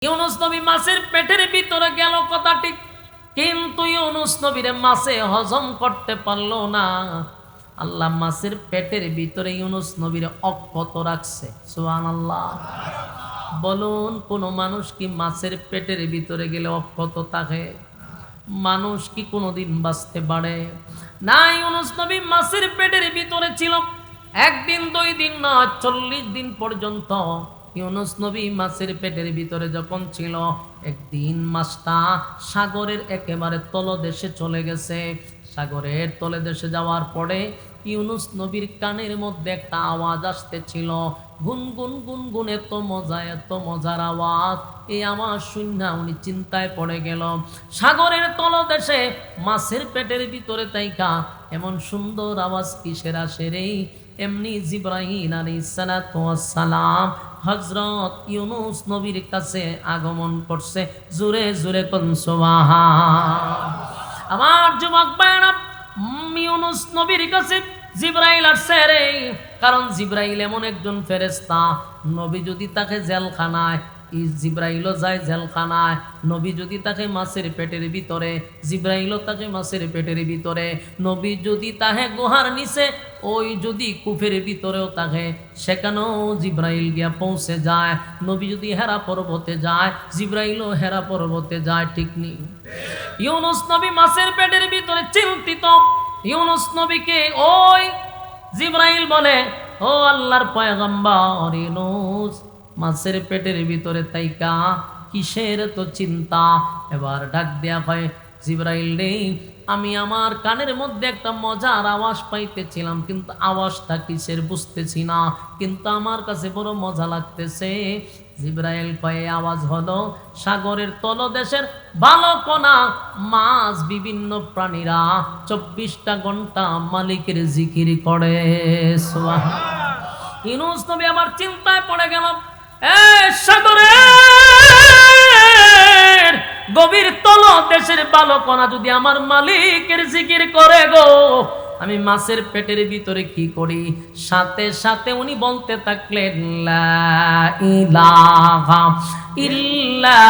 ইউনুস নবী মাছের পেটের ভিতরে গেল কথা ঠিক, কিন্তু ইউনুস নবীরে মাছে হজম করতে পারলো না। আল্লাহ মাছের পেটের ভিতরে ইউনুস নবীরে অক্ষত রাখছে। সুবহানাল্লাহ। বলুন, কোন মানুষ কি মাছের পেটের ভিতরে গেলে অক্ষত থাকে? মানুষ কি কোনোদিন বাঁচতে পারে? না, ইউনুস নবী মাছের পেটের ভিতরে ছিল একদিন, 2 দিন না, 40 দিন পর্যন্ত। ইউনুস নবী মাছের পেটের ভিতরে যখন ছিল, একদিন মাছটা সাগরের একেবারে তলদেশে চলে গেছে। সাগরের তলদেশে যাওয়ার পরে ইউনুস নবীর কানের মধ্যে একটা আওয়াজ আসতেছিল, গুনগুন গুনগুন, এত মজা, এত মজার আওয়াজ। এই আওয়াজ শুনে উনি চিন্তায় পড়ে গেল। সাগরের তলদেশে মাছের পেটের ভিতরে তাইকা এমন সুন্দর আওয়াজ কিসের আসে রে? এমনি জিবরাইল আলাইহিস সালাতু ওয়াস সালাম হযরত ইউনুস নবীর কাছে আগমন করছে। জোরে জোরে কোন সুবহান। আমার যুবক ভাইরা, ইউনুস নবীর কাছে জিবরাইল আসছে রে, কারণ জিবরাইল এমন একজন ফেরেশতা, নবী যদি তাকে জেলখানায়, জিবরাইলও যায় জেলখানায়। নবী যদি তাকে মাছের পেটের ভিতরে, জিবরাইলও তাকে মাছের পেটের ভিতরে। নবী যদি তাহে গুহার নিচে, ওই যদি কূপের ভিতরেও তাকে, সেখানেও জিবরাইল গিয়া পৌঁছে যায়। নবী যদি হেরা পর্বতে যায়, জিবরাইলও হেরা পর্বতে যায়। ঠিক নেই? ইউনুস নবী মাছের পেটের ভিতরে চিন্তিত। ইউনুস নবীকে ওই জিবরাইল বলে, ও আল্লাহর পয়গম্বর ইউনুস, মাছের পেটের ভিতরে তাইকা কিসের তো চিন্তা? এবার ডাক দেয়া হয়, জিবরাইল রে, আমি আমার কানের মধ্যে একটা মজার আওয়াজ পাইতেছিলাম, কিন্তু আওয়াজটা কিসের বুঝতেছি না, কিন্তু আমার কাছে বড় মজা লাগতেছে। জিবরাইল কয়ে, আওয়াজ হলো সাগরের তলদেশের বালকণা মাছ, বিভিন্ন প্রাণীরা 24টা ঘন্টা মালিকের জিকির করে। সুবহানাল্লাহ। ইউনুস নবী আবার চিন্তায় পড়ে গেল, সাগরের গভীর তলদেশের বালকণা যদি আমার মালিকের জিকির করে গো, আমি মাছের পেটের ভিতরে কি করি? সাথে সাথে উনি বলতে থাকলেন, লা ইলাহা ইল্লা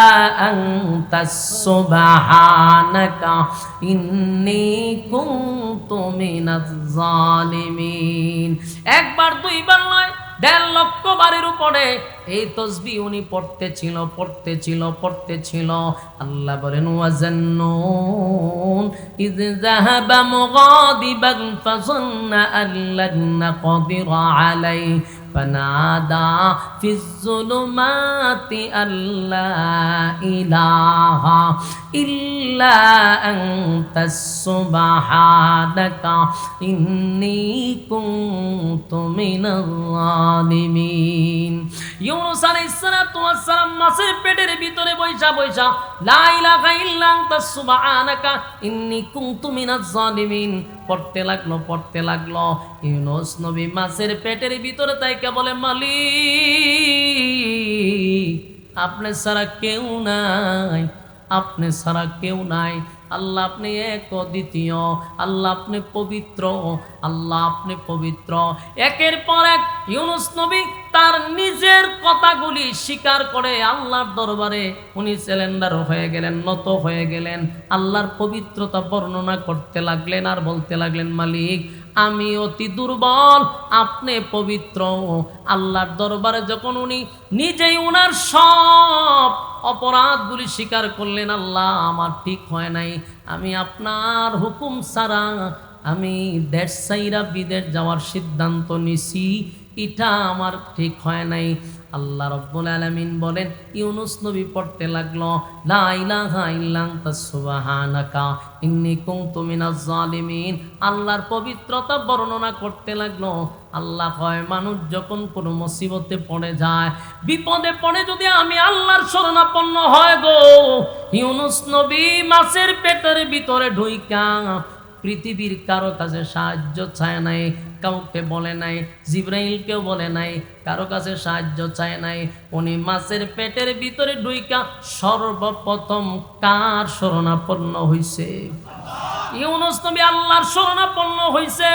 আনতা সুবহানাকা ইন্নী কুনতু মিনাজ জালিমিন। একবার, 2 বার নয়, 1.5 লক্ষ বারের উপরে এই তসবিহ উনি পড়তেছিল। আল্লাহ বলেন, ওয়াজান্নুন ইয যাহাবা মুগাদিবান ফাযান্না আল্লান নাকদিরা আলাইহি ফানাদা ফিজ-যুলুমাতি আল্লা ইলাহা ইল্লা আনতা সুবহানাকা ইন্নী কুনতু মিনাল জালিমিন। ইউনুস আলাইহিস সালাতু ওয়াস সালাম মাছের পেটের ভিতরে বইসা লা ইলাহা ইল্লা আনতা সুবহানাকা ইন্নী কুনতু মিনাজ জালিমিন পড়তে লাগলো। ইউনুস নবী মাছের পেটের ভিতরে তাইকে বলে, মালিক, আপনি ছাড়া কেউ নাই, আপনি ছাড়া কেউ নাই। আল্লাহ আপনি এক দ্বিতীয়, আল্লাহ আপনি পবিত্র, আল্লাহ আপনি পবিত্র। একের পর এক ইউনুস নবী তার নিজের কথাগুলি স্বীকার করে আল্লাহর দরবারে উনি সিলিন্ডার হয়ে গেলেন, নত হয়ে গেলেন, আল্লাহর পবিত্রতা বর্ণনা করতে লাগলেন আর বলতে লাগলেন, মালিক আমি অতি দুর্বল, আপনি পবিত্র। আল্লাহর দরবারে যখন উনি নিজেই উনার সব অপরাধগুলি স্বীকার করলেন, আল্লাহ আমার ঠিক হয় নাই, আমি আপনার হুকুম ছাড়া আমি দেশ ছাইরা বিদেশ যাওয়ার সিদ্ধান্ত নিছি, এটা আমার ঠিক হয় নাই। আল্লাহ রাব্বুল আলামিন বলেন, ইউনুস নবী পড়তে লাগলো, লা ইলাহা ইল্লা আনতা সুবহানাকা ইন্নী কুনতু মিনাজ জালিমিন। আল্লাহর পবিত্রতা বর্ণনা করতে লাগলো। আল্লাহ কয়, মানুষ যখন কোনো মুসিবতে পড়ে যায়, বিপদে পড়ে, যদি আমি আল্লাহর শরণাপন্ন হয় গো, ইউনুস নবী মাছের পেটের ভিতরে ঢুইকা পৃথিবীর কারো কাছে সাহায্য চায় নাই, কাউকে বলে নাই, জিবরাইলকেও বলে নাই, কারো কাছে সাহায্য চায় নাই। উনি মাছের পেটের ভিতরে ঢুইকা সর্বপ্রথম কার শরণাপন্ন হইছে? ইউনুস নবী আল্লাহর শরণাপন্ন হইছে।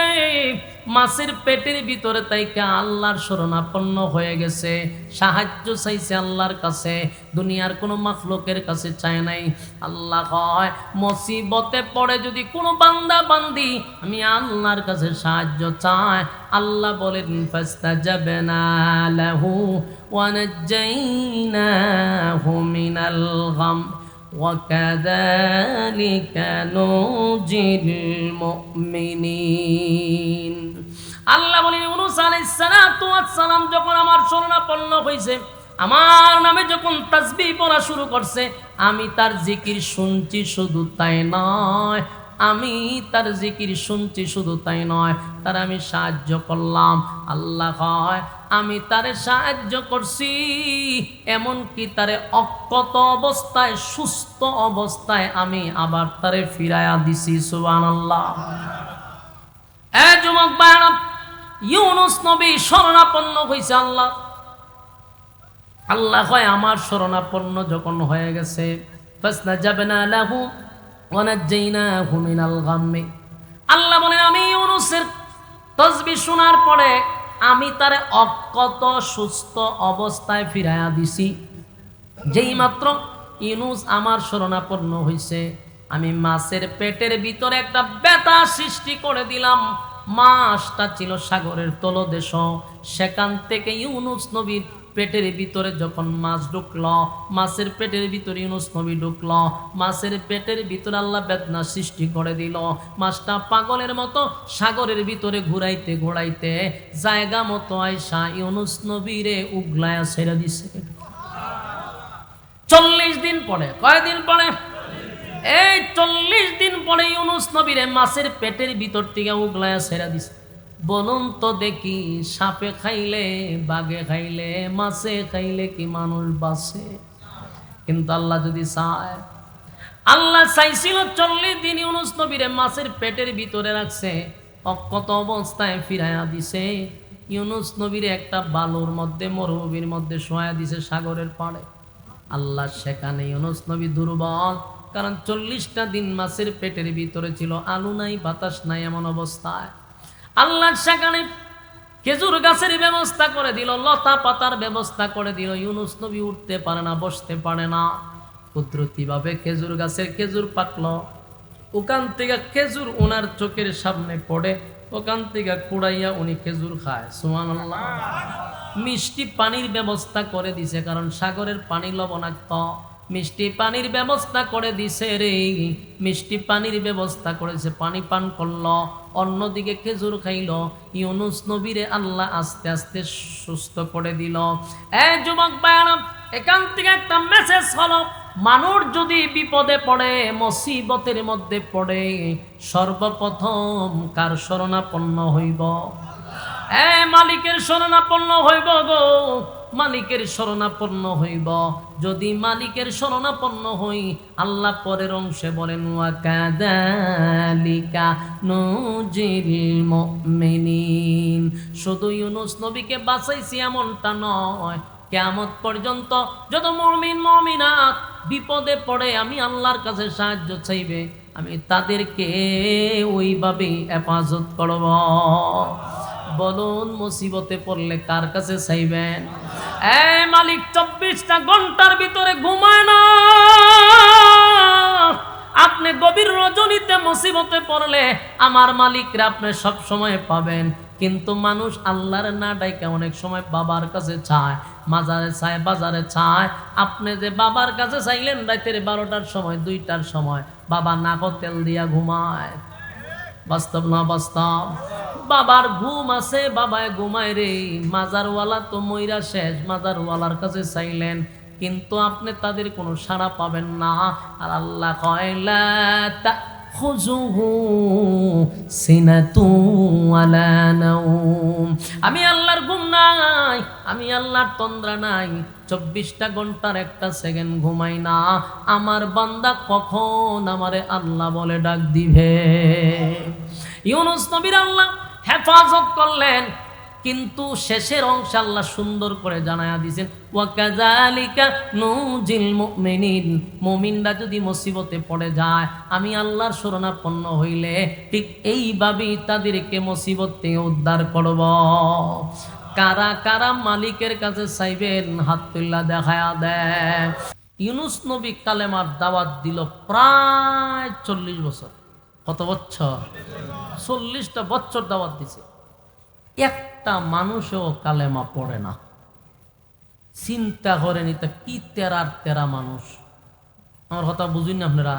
মাছের পেটের ভিতরে তাইকে আল্লাহর শরণাপন্ন হয়ে গেছে, সাহায্য চাইছে আল্লাহর কাছে, দুনিয়ার কোনো মাখলুকের কাছে চায় নাই। আল্লাহ কয় মুসিবতে পড়ে যদি কোনো বান্দা বান্দি আমি আল্লাহর কাছে সাহায্য চায়, আল্লাহ বলেন ফাস্তাজাবনা লাহু ওয়া নাজ্জাইনাহু মিনাল গাম وَكَذَلِكَ نُنْجِي الْمُؤْمِنِينَ। আল্লাহ বলেন ইউনূস আলাইহিস সালাতু ওয়াস সালাম যখন আমার শরণাপন্ন হয়েছে, আমার নামে যখন তাসবিহ পড়া শুরু করছে, আমি তার জিকির শুনছি, শুধু তাই নয়, আমি তার জিকির শুনছি, শুধু তাই নয়, তার আমি সাহায্য করলাম। আল্লাহ কয় আমি তারে সাহায্য করছি, এমনকি তারে অক্ষত অবস্থায়, সুস্থ অবস্থায় আমি আবার তারে ফিরাইয়া দিছি। সুবহানাল্লাহ। এ যুবক ভাইরা, ইউনূস নবী শরণাপন্ন হয়েছে আল্লাহ। আল্লাহ কয় আমার শরণাপন্ন যখন হয়ে গেছে, ফাসতাজাবনা লাহু ওয়া নাজ্জাইনাহু মিনাল গাম্মি। আল্লাহ বলেন আমি ইউনূসের তাসবিহ শোনার পরে আমি তারে অক্ষত সুস্থ অবস্থায় ফিরাইয়া দিছি। যেই মাত্র ইউনূস আমার শরণাপন্ন হয়েছে, আমি মাছের পেটের ভিতরে একটা ব্যথা সৃষ্টি করে দিলাম। মাছটা ছিল সাগরের তলদেশ, সেখান থেকে ইউনূস নবীর পেটের ভিতরে যখন মাছ ঢুকলো, মাছের পেটের ভিতরে ইউনূস নবী ঢুকলো, মাছের পেটের ভিতরে আল্লাহ বেদনা সৃষ্টি করে দিল। মাছটা পাগলের মতো সাগরের ভিতরে ঘুরাইতে ঘুরাইতে জায়গা মতো আইসা ইউনূস নবীরে উগলায়া ছেড়ে দিছে। 40 দিন পরে, কয়দিন পরে? এই 40 দিন পরে ইউনূস নবীরে মাছের পেটের ভিতর থেকে উগলায়া ছেড়ে দিছে। বলুন তো দেখি, সাপে খাইলে, বাঘে খাইলে, মাছে খাইলে কি মানুষ বাঁচে? কিন্তু আল্লাহ যদি চায়, আল্লাহ চাইছিল 40 দিন ইউনূস নবীরে মাছের পেটের ভিতরে রাখছে, অক্ষত অবস্থায় ফিরাইয়া দিছে। ইউনূস নবীরে একটা বালুর মধ্যে, মরুভূমির মধ্যে শোয়া দিছে সাগরের পাড়ে। আল্লাহ সেখানে ইউনূস নবী দুর্বল, কারণ 40টা দিন মাছের পেটের ভিতরে ছিল, আলো নাই, বাতাস নাই, এমন অবস্থায় আল্লাহ সেখানে খেজুর গাছের ব্যবস্থা করে দিল, লতা পাতার ব্যবস্থা করে দিল। ইউনূস নবী উঠতে পারে না, বসতে পারে না। কুদরতি ভাবে খেজুর গাছের খেজুর পাকলো, ওখান থেকে খেজুর ওনার চোখের সামনে পড়ে, ওখান থেকে কুড়াইয়া উনি খেজুর খায়। সুবহানাল্লাহ। মিষ্টি পানির ব্যবস্থা করে দিছে, কারণ সাগরের পানি লবণাক্ত। মিষ্টি পানির ব্যবস্থা করে দিছে রে, মিষ্টি পানির ব্যবস্থা করেছে, পানি পান করলো, অন্যদিকে খেজুর খাইল। ইউনূস নবীরে আল্লাহ আস্তে আস্তে সুস্থ করে দিল। এই যুবক ভাইরা, এখান থেকে একটা মেসেজ হলো, মানুষ যদি বিপদে পড়ে, মুসিবতের মধ্যে পড়ে, সর্বপ্রথম কার শরণাপন্ন হইব? মালিকের শরণাপন্ন হইব গো, মালিকের শরণাপন্ন হইব। যদি মালিকের শরণাপন্ন হই, আল্লাহ পরের অংশে বলেন ওয়া কাযালিকা নুজিল মুমিনিন। শুধু ইউনূস নবীকে বাঁচাইছি এমনটা নয়, কিয়ামত পর্যন্ত যত মুমিন মুমিনাত বিপদে পড়ে আমি আল্লাহর কাছে সাহায্য চাইবে, আমি তাদেরকে ওইভাবে হেফাজত করব। বলুন মুসিবতে পড়লে কার কাছে চাইবেন? মালিক 24টা ঘন্টার ভিতরে ঘুমায় না। আপনি গভীর রজনীতে মুসিবতে পড়লে আমার মালিকরা আপনি সব সময় পাবেন। কিন্তু মানুষ আল্লাহর না ডাইকা অনেক সময় বাবার কাছে চায়, মাজারে চায়, বাজারে চায়। আপনি যে বাবার কাছে চাইলেন রাতের 12টার সময়, 2টার সময়, বাবা নাকো তেল দিয়া ঘুমায়। বাস্তব না বাস্তব? বাবার ঘুম আছে, বাবায় ঘুমায় রে। মাজারওয়ালা তো মইরা শেষ, মাজারওয়ালার কাছে চাইলেন, কিন্তু আপনি তাদের কোনো সাড়া পাবেন না। আর আল্লাহ কয় লা তাখুযুহু সিনাতু ওয়ালা নাওম। আমি আল্লাহর ঘুম নাই, আমি আল্লাহর তন্দ্রা নাই। 24টা ঘন্টার একটা সেকেন্ড ঘুমাই না। আমার বান্দা কখন আমারে আল্লাহ বলে ডাক দিবে? ইউনূস নবীর আল্লাহ হেফাজত করলেন। কিন্তু শেষের অংশ আল্লাহ সুন্দর করে জানায়া দিয়েছেন, ওয়াকাযালিকা নুজিল মুমিনিন, মুমিনরা যদি মুসিবতে পড়ে যায়, আমি আল্লাহর শরণাপন্ন হইলে ঠিক এইভাবেই তাদেরকে মুসিবত থেকে উদ্ধার করব। কারা কারা মালিকের কাছে চাইবেন হাত তুল্লা দেখায়া দেয়। ইউনুস নবী কালেমার দাওয়াত দিল প্রায় 40 বছর। কত বছর? 40টা বছর দাওয়াত দিছে, একটা মানুষও কালেমা পড়ে না। চিন্তা করেন এটা কি তেরার তেরা মানুষ। আমার কথা বুঝুন না আপনারা?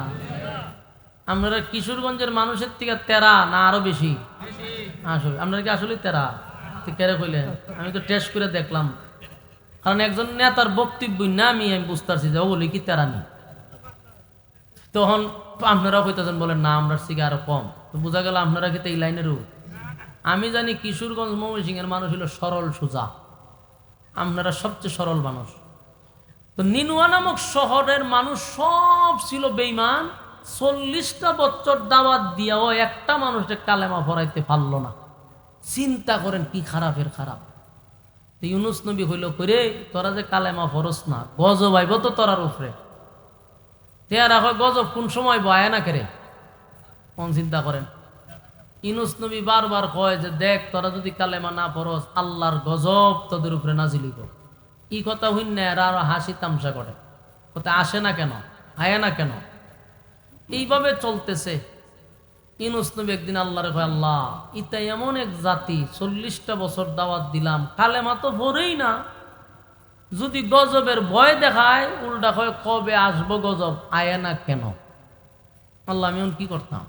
আপনারা কিশোরগঞ্জের মানুষের থেকে তেরা না আরো বেশি? আসলে আপনারা কি আসলে তেরা? কেড়ে কইলেন? আমি তো টেস্ট করে দেখলাম, কারণ একজন নেতার বক্তব্য না আমি বুঝতে পারছি যে ও বলি কি তেরা নেই। তখন আপনারা কইতেছেন বলেন না আমরা থেকে আরো কম, তো বোঝা গেল আপনারা কি এই লাইনেরও। আমি জানি কিশোরগঞ্জ ময়মনসিংহের মানুষ হলো সরল সোজা, আপনারা সবচেয়ে সরল মানুষ। তো নিনুয়া নামক শহরের মানুষ সব ছিল বেঈমান। 40টা বছর দাওয়াত দিয়াও একটা মানুষকে কালেমা পড়াইতে পারলো না। চিন্তা করেন কি খারাপের খারাপ। ইউনুস নবী হইল করে তোরা যে কালেমা পড়স না, গজব আইব তো তোরার উপরে। তেরা হয় গজব কোন সময় বয় না কেরে, কোন চিন্তা করেন। ইউনুস নবী বারবার কয় যে দেখ তোরা যদি কালেমা না পড়স আল্লাহর গজব তোদের উপরে নাজিল হইব। এই কথা হইন না, এরা আরো হাসি তামসা করে, কথা আসে না কেন, আয় না কেন, এইভাবে চলতেছে। ইউনুস নবী একদিন আল্লাহরে কয়, আল্লাহ ইতা এমন এক জাতি 40টা বছর দাওয়াত দিলাম, কালেমা তো পড়েই না, যদি গজবের ভয় দেখায় উল্টা কয় কবে আসবো গজব, আয় না কেন। আল্লাহ আমি কি করতাম?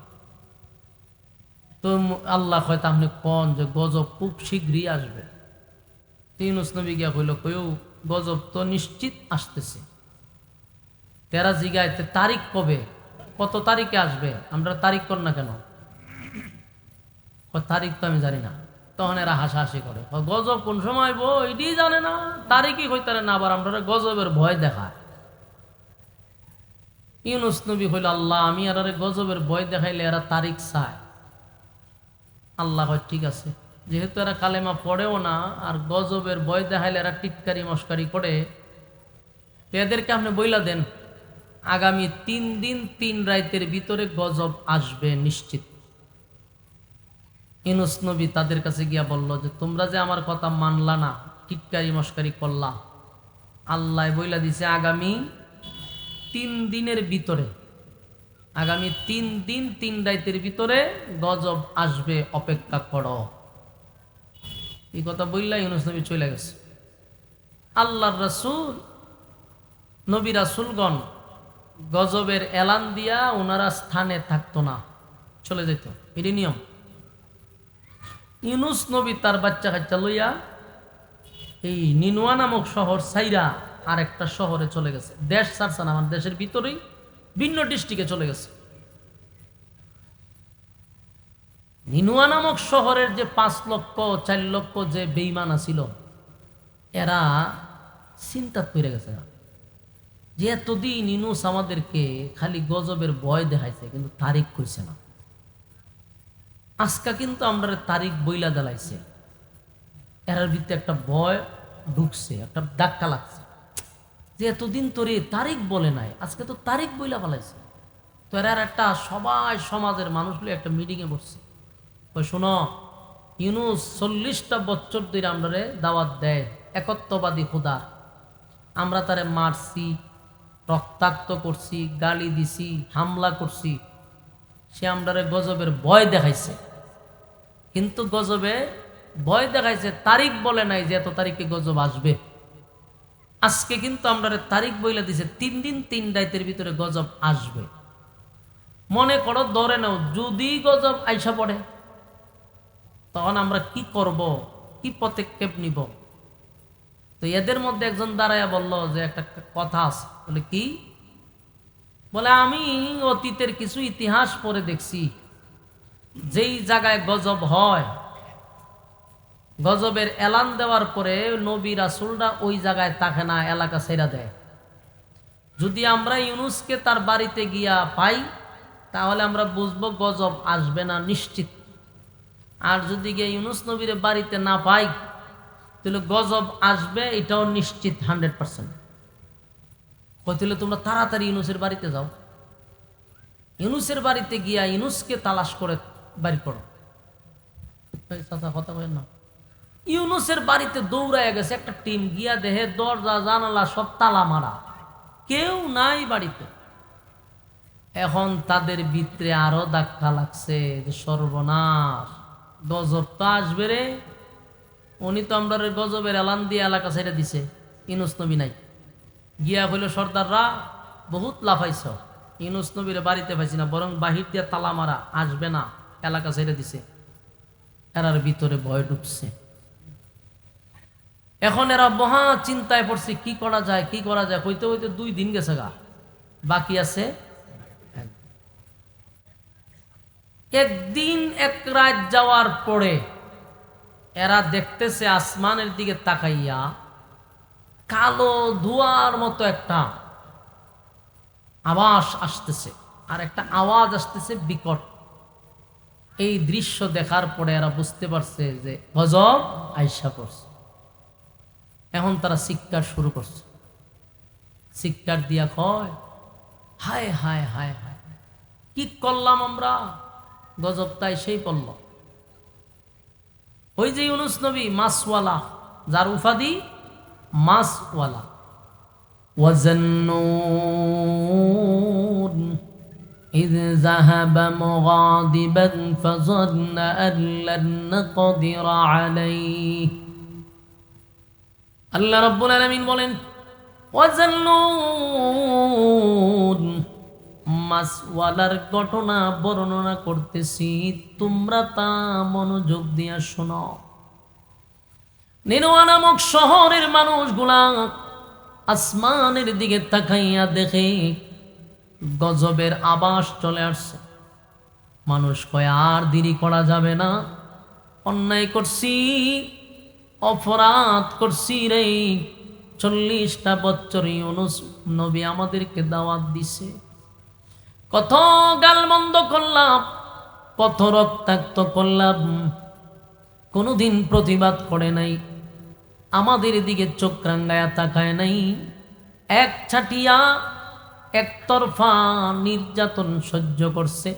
তো আল্লাহ হয়তো আপনি কন যে গজব খুব শীঘ্রই আসবে। ইউনুস নবী গিয়া কইল কইও গজব তো নিশ্চিত আসতেছে। তেরা জিগাইতে তারিখ কবে, কত তারিখে আসবে, আমরা তারিখ কর না কেন, তারিখ তো আমি জানি না। তখন এরা হাসাহাসি করে, গজব কোন সময় বো এটি জানে না, তারিখই হইতারে না, আবার আমরা গজবের ভয় দেখায়। ইউনুস নবী হইল আল্লাহ আমি আর গজবের ভয় দেখাইলে এরা তারিখ চায়। আল্লাহ হয় ঠিক আছে, যেহেতু এরা কালেমা পড়েও না আর গজবের ভয় দেখাইলে এরা টিটকারি মস্কারি করে, এদেরকে আপনি বইলা দেন আগামী 3 দিন 3 রাতের ভিতরে গজব আসবে নিশ্চিত। ইউনুস নবী তাদের কাছে গিয়া বলল যে তোমরা যে আমার কথা মানলা না, টিটকারি মস্কারি করলা, আল্লাহ বইলা দিছে আগামী 3 দিনের ভিতরে, আগামী 3 দিন 3 রাতের ভিতরে গজব আসবে, অপেক্ষা করো। এই কথা বললা ইউনুস নবী চলে গেছে। আল্লাহর রাসূল নবী রাসূলগণ গজবের এলান দিয়া ওনারা স্থানে থাকতো না, চলে যেত, এটি নিয়ম। ইউনুস নবী তার বাচ্চা কাচ্চা লইয়া এই নিনুয়া নামক শহর সাইরা আর একটা শহরে চলে গেছে। দেশ ছাড়ছে না, আমার দেশের ভিতরেই ভিন্ন ডিস্ট্রিক্টে চলে গেছে। নিনুয়া নামক শহরের যে 5 লক্ষ 4 লক্ষ যে বেঈমান ছিল, এরা চিন্তা করে গেছে যে এতদিন ইউনুস আমাদেরকে খালি গজবের ভয় দেখাইছে, কিন্তু তারিখ কইছে না। আজকা কিন্তু আমরা তারিখ বইলা দেলাইছে, এরার ভিতরে একটা ভয় ঢুকছে, একটা ধাক্কা লাগছে যে এতদিন তোরে তারিখ বলে নাই, আজকে তো তারিখ বইলা ফেলাইছে। তো এরার একটা সবাই সমাজের মানুষগুলো একটা মিটিংয়ে বসছে, শোনো ইউনুস 40টা বছর ধরে আমরা দাওয়াত দেয় একত্ববাদী খোদা, আমরা তারে মারছি, রক্তাক্ত করছি, গালি দিছি, হামলা করছি, সে আমরারে গজবের ভয় দেখাইছে, কিন্তু গজবে ভয় দেখাইছে, তারিখ বলে নাই যে এত তারিখে গজব আসবে। আজকে কিন্তু আমরা তারিখ বইলা দিছে 3 দিন 3 রাতের ভিতরে গজব আসবে। মনে করো ধরে নাও যদি গজব আইসা পড়ে, তখন আমরা কি করব, কি পদক্ষেপ নিব? তো এদের মধ্যে একজন দাঁড়াইয়া বলল যে একটা কথা আছে। বলে কি? বলে আমি অতীতের কিছু ইতিহাস পড়ে দেখছি, যেই জায়গায় গজব হয়, গজবের এলান দেওয়ার পরে নবী রাসূলরা ওই জায়গায় থাকে না, এলাকা ছেড়ে দেয়। যদি আমরা ইউনুসকে তার বাড়িতে গিয়া পাই, তাহলে আমরা বুঝবো গজব আসবে না নিশ্চিত। আর যদি গিয়ে ইউনুস নবীর বাড়িতে না পাই, তাহলে গজব আসবে এটাও নিশ্চিত 100%। তাহলে তোমরা তাড়াতাড়ি ইউনুসের বাড়িতে যাও, ইউনুসের বাড়িতে গিয়া ইউনুসকে তালাশ করে বাড়ি করো। চাচা কথা বলেন না। ইউনুসের বাড়িতে দৌড়ায় গেছে একটা টিম, গিয়া দেহে দরজা জানালা সব তালা মারা, কেউ নাই বাড়িতে। এখন তাদের ভিতরে আরো ধাক্কা লাগছে যে সর্বনাশ, গজব তো আসবে রে। উনি তো আমরা গজবের এলান দিয়ে এলাকা ছেড়ে দিছে, ইউনুস নবী নাই। গিয়া হইল সর্দাররা বহুত লাফাইছ, ইউনুস নবীর বাড়িতে পাইছি না, বরং বাহির দিয়ে তালা মারা, আসবে না, এলাকা ছেড়ে দিছে। এরার ভিতরে ভয় ঢুকছে। এখন এরা মহা চিন্তায় পড়ছে, কি করা যায় কি করা যায়। হইতে হইতে 2 দিন গেছে গা, বাকি আছে 1 দিন। একদিন 1 রাত যাওয়ার পরে এরা দেখতেছে আসমানের দিকে তাকাইয়া কালো ধোঁয়ার মতো একটা আভাস আসতেছে, আর একটা আওয়াজ আসতেছে বিকট। এই দৃশ্য দেখার পরে এরা বুঝতে পারছে যে গজব আইসা পড়ছে। এখন তারা চিৎকার শুরু করছে, চিৎকার দিয়া কয়, হায় হায় হায় হায়, কি করলাম আমরা, গজব তাই সেই পড়ল। ওই যে ইউনুস নবী মাছওয়ালা, যার উপাধি মাছওয়ালা, ওয়াজান্নুন إذ ذهب مغاضبا فظن أن لن نقدر عليه। আল্লাহ রাব্বুল আলামিন বলেন, ওয়াজান্নুন, মাছওয়ালার ঘটনা বর্ণনা করতেছি, তোমরা তা মনোযোগ দিয়া শোনো। নিনওয়া নামক শহরের মানুষগুলা আসমানের দিকে তাকাইয়া দেখে গজবের আভাস চলে আসছে। মানুষ কয় আর দেরি করা যাবে না, অন্যায় করছি, অপরাধ করছি রে। 40টা বছর ইউনুস নবী আমাদেরকে দাওয়াত দিছে, কত গালমন্দ করলাম, কত রক্তাক্ত করলাম, কোনোদিন প্রতিবাদ করে নাই, আমাদের দিকে চোখ রাঙ্গায়া তাকায় নাই, এক ছাটিয়া একতরফা নির্যাতন সহ্য করছে,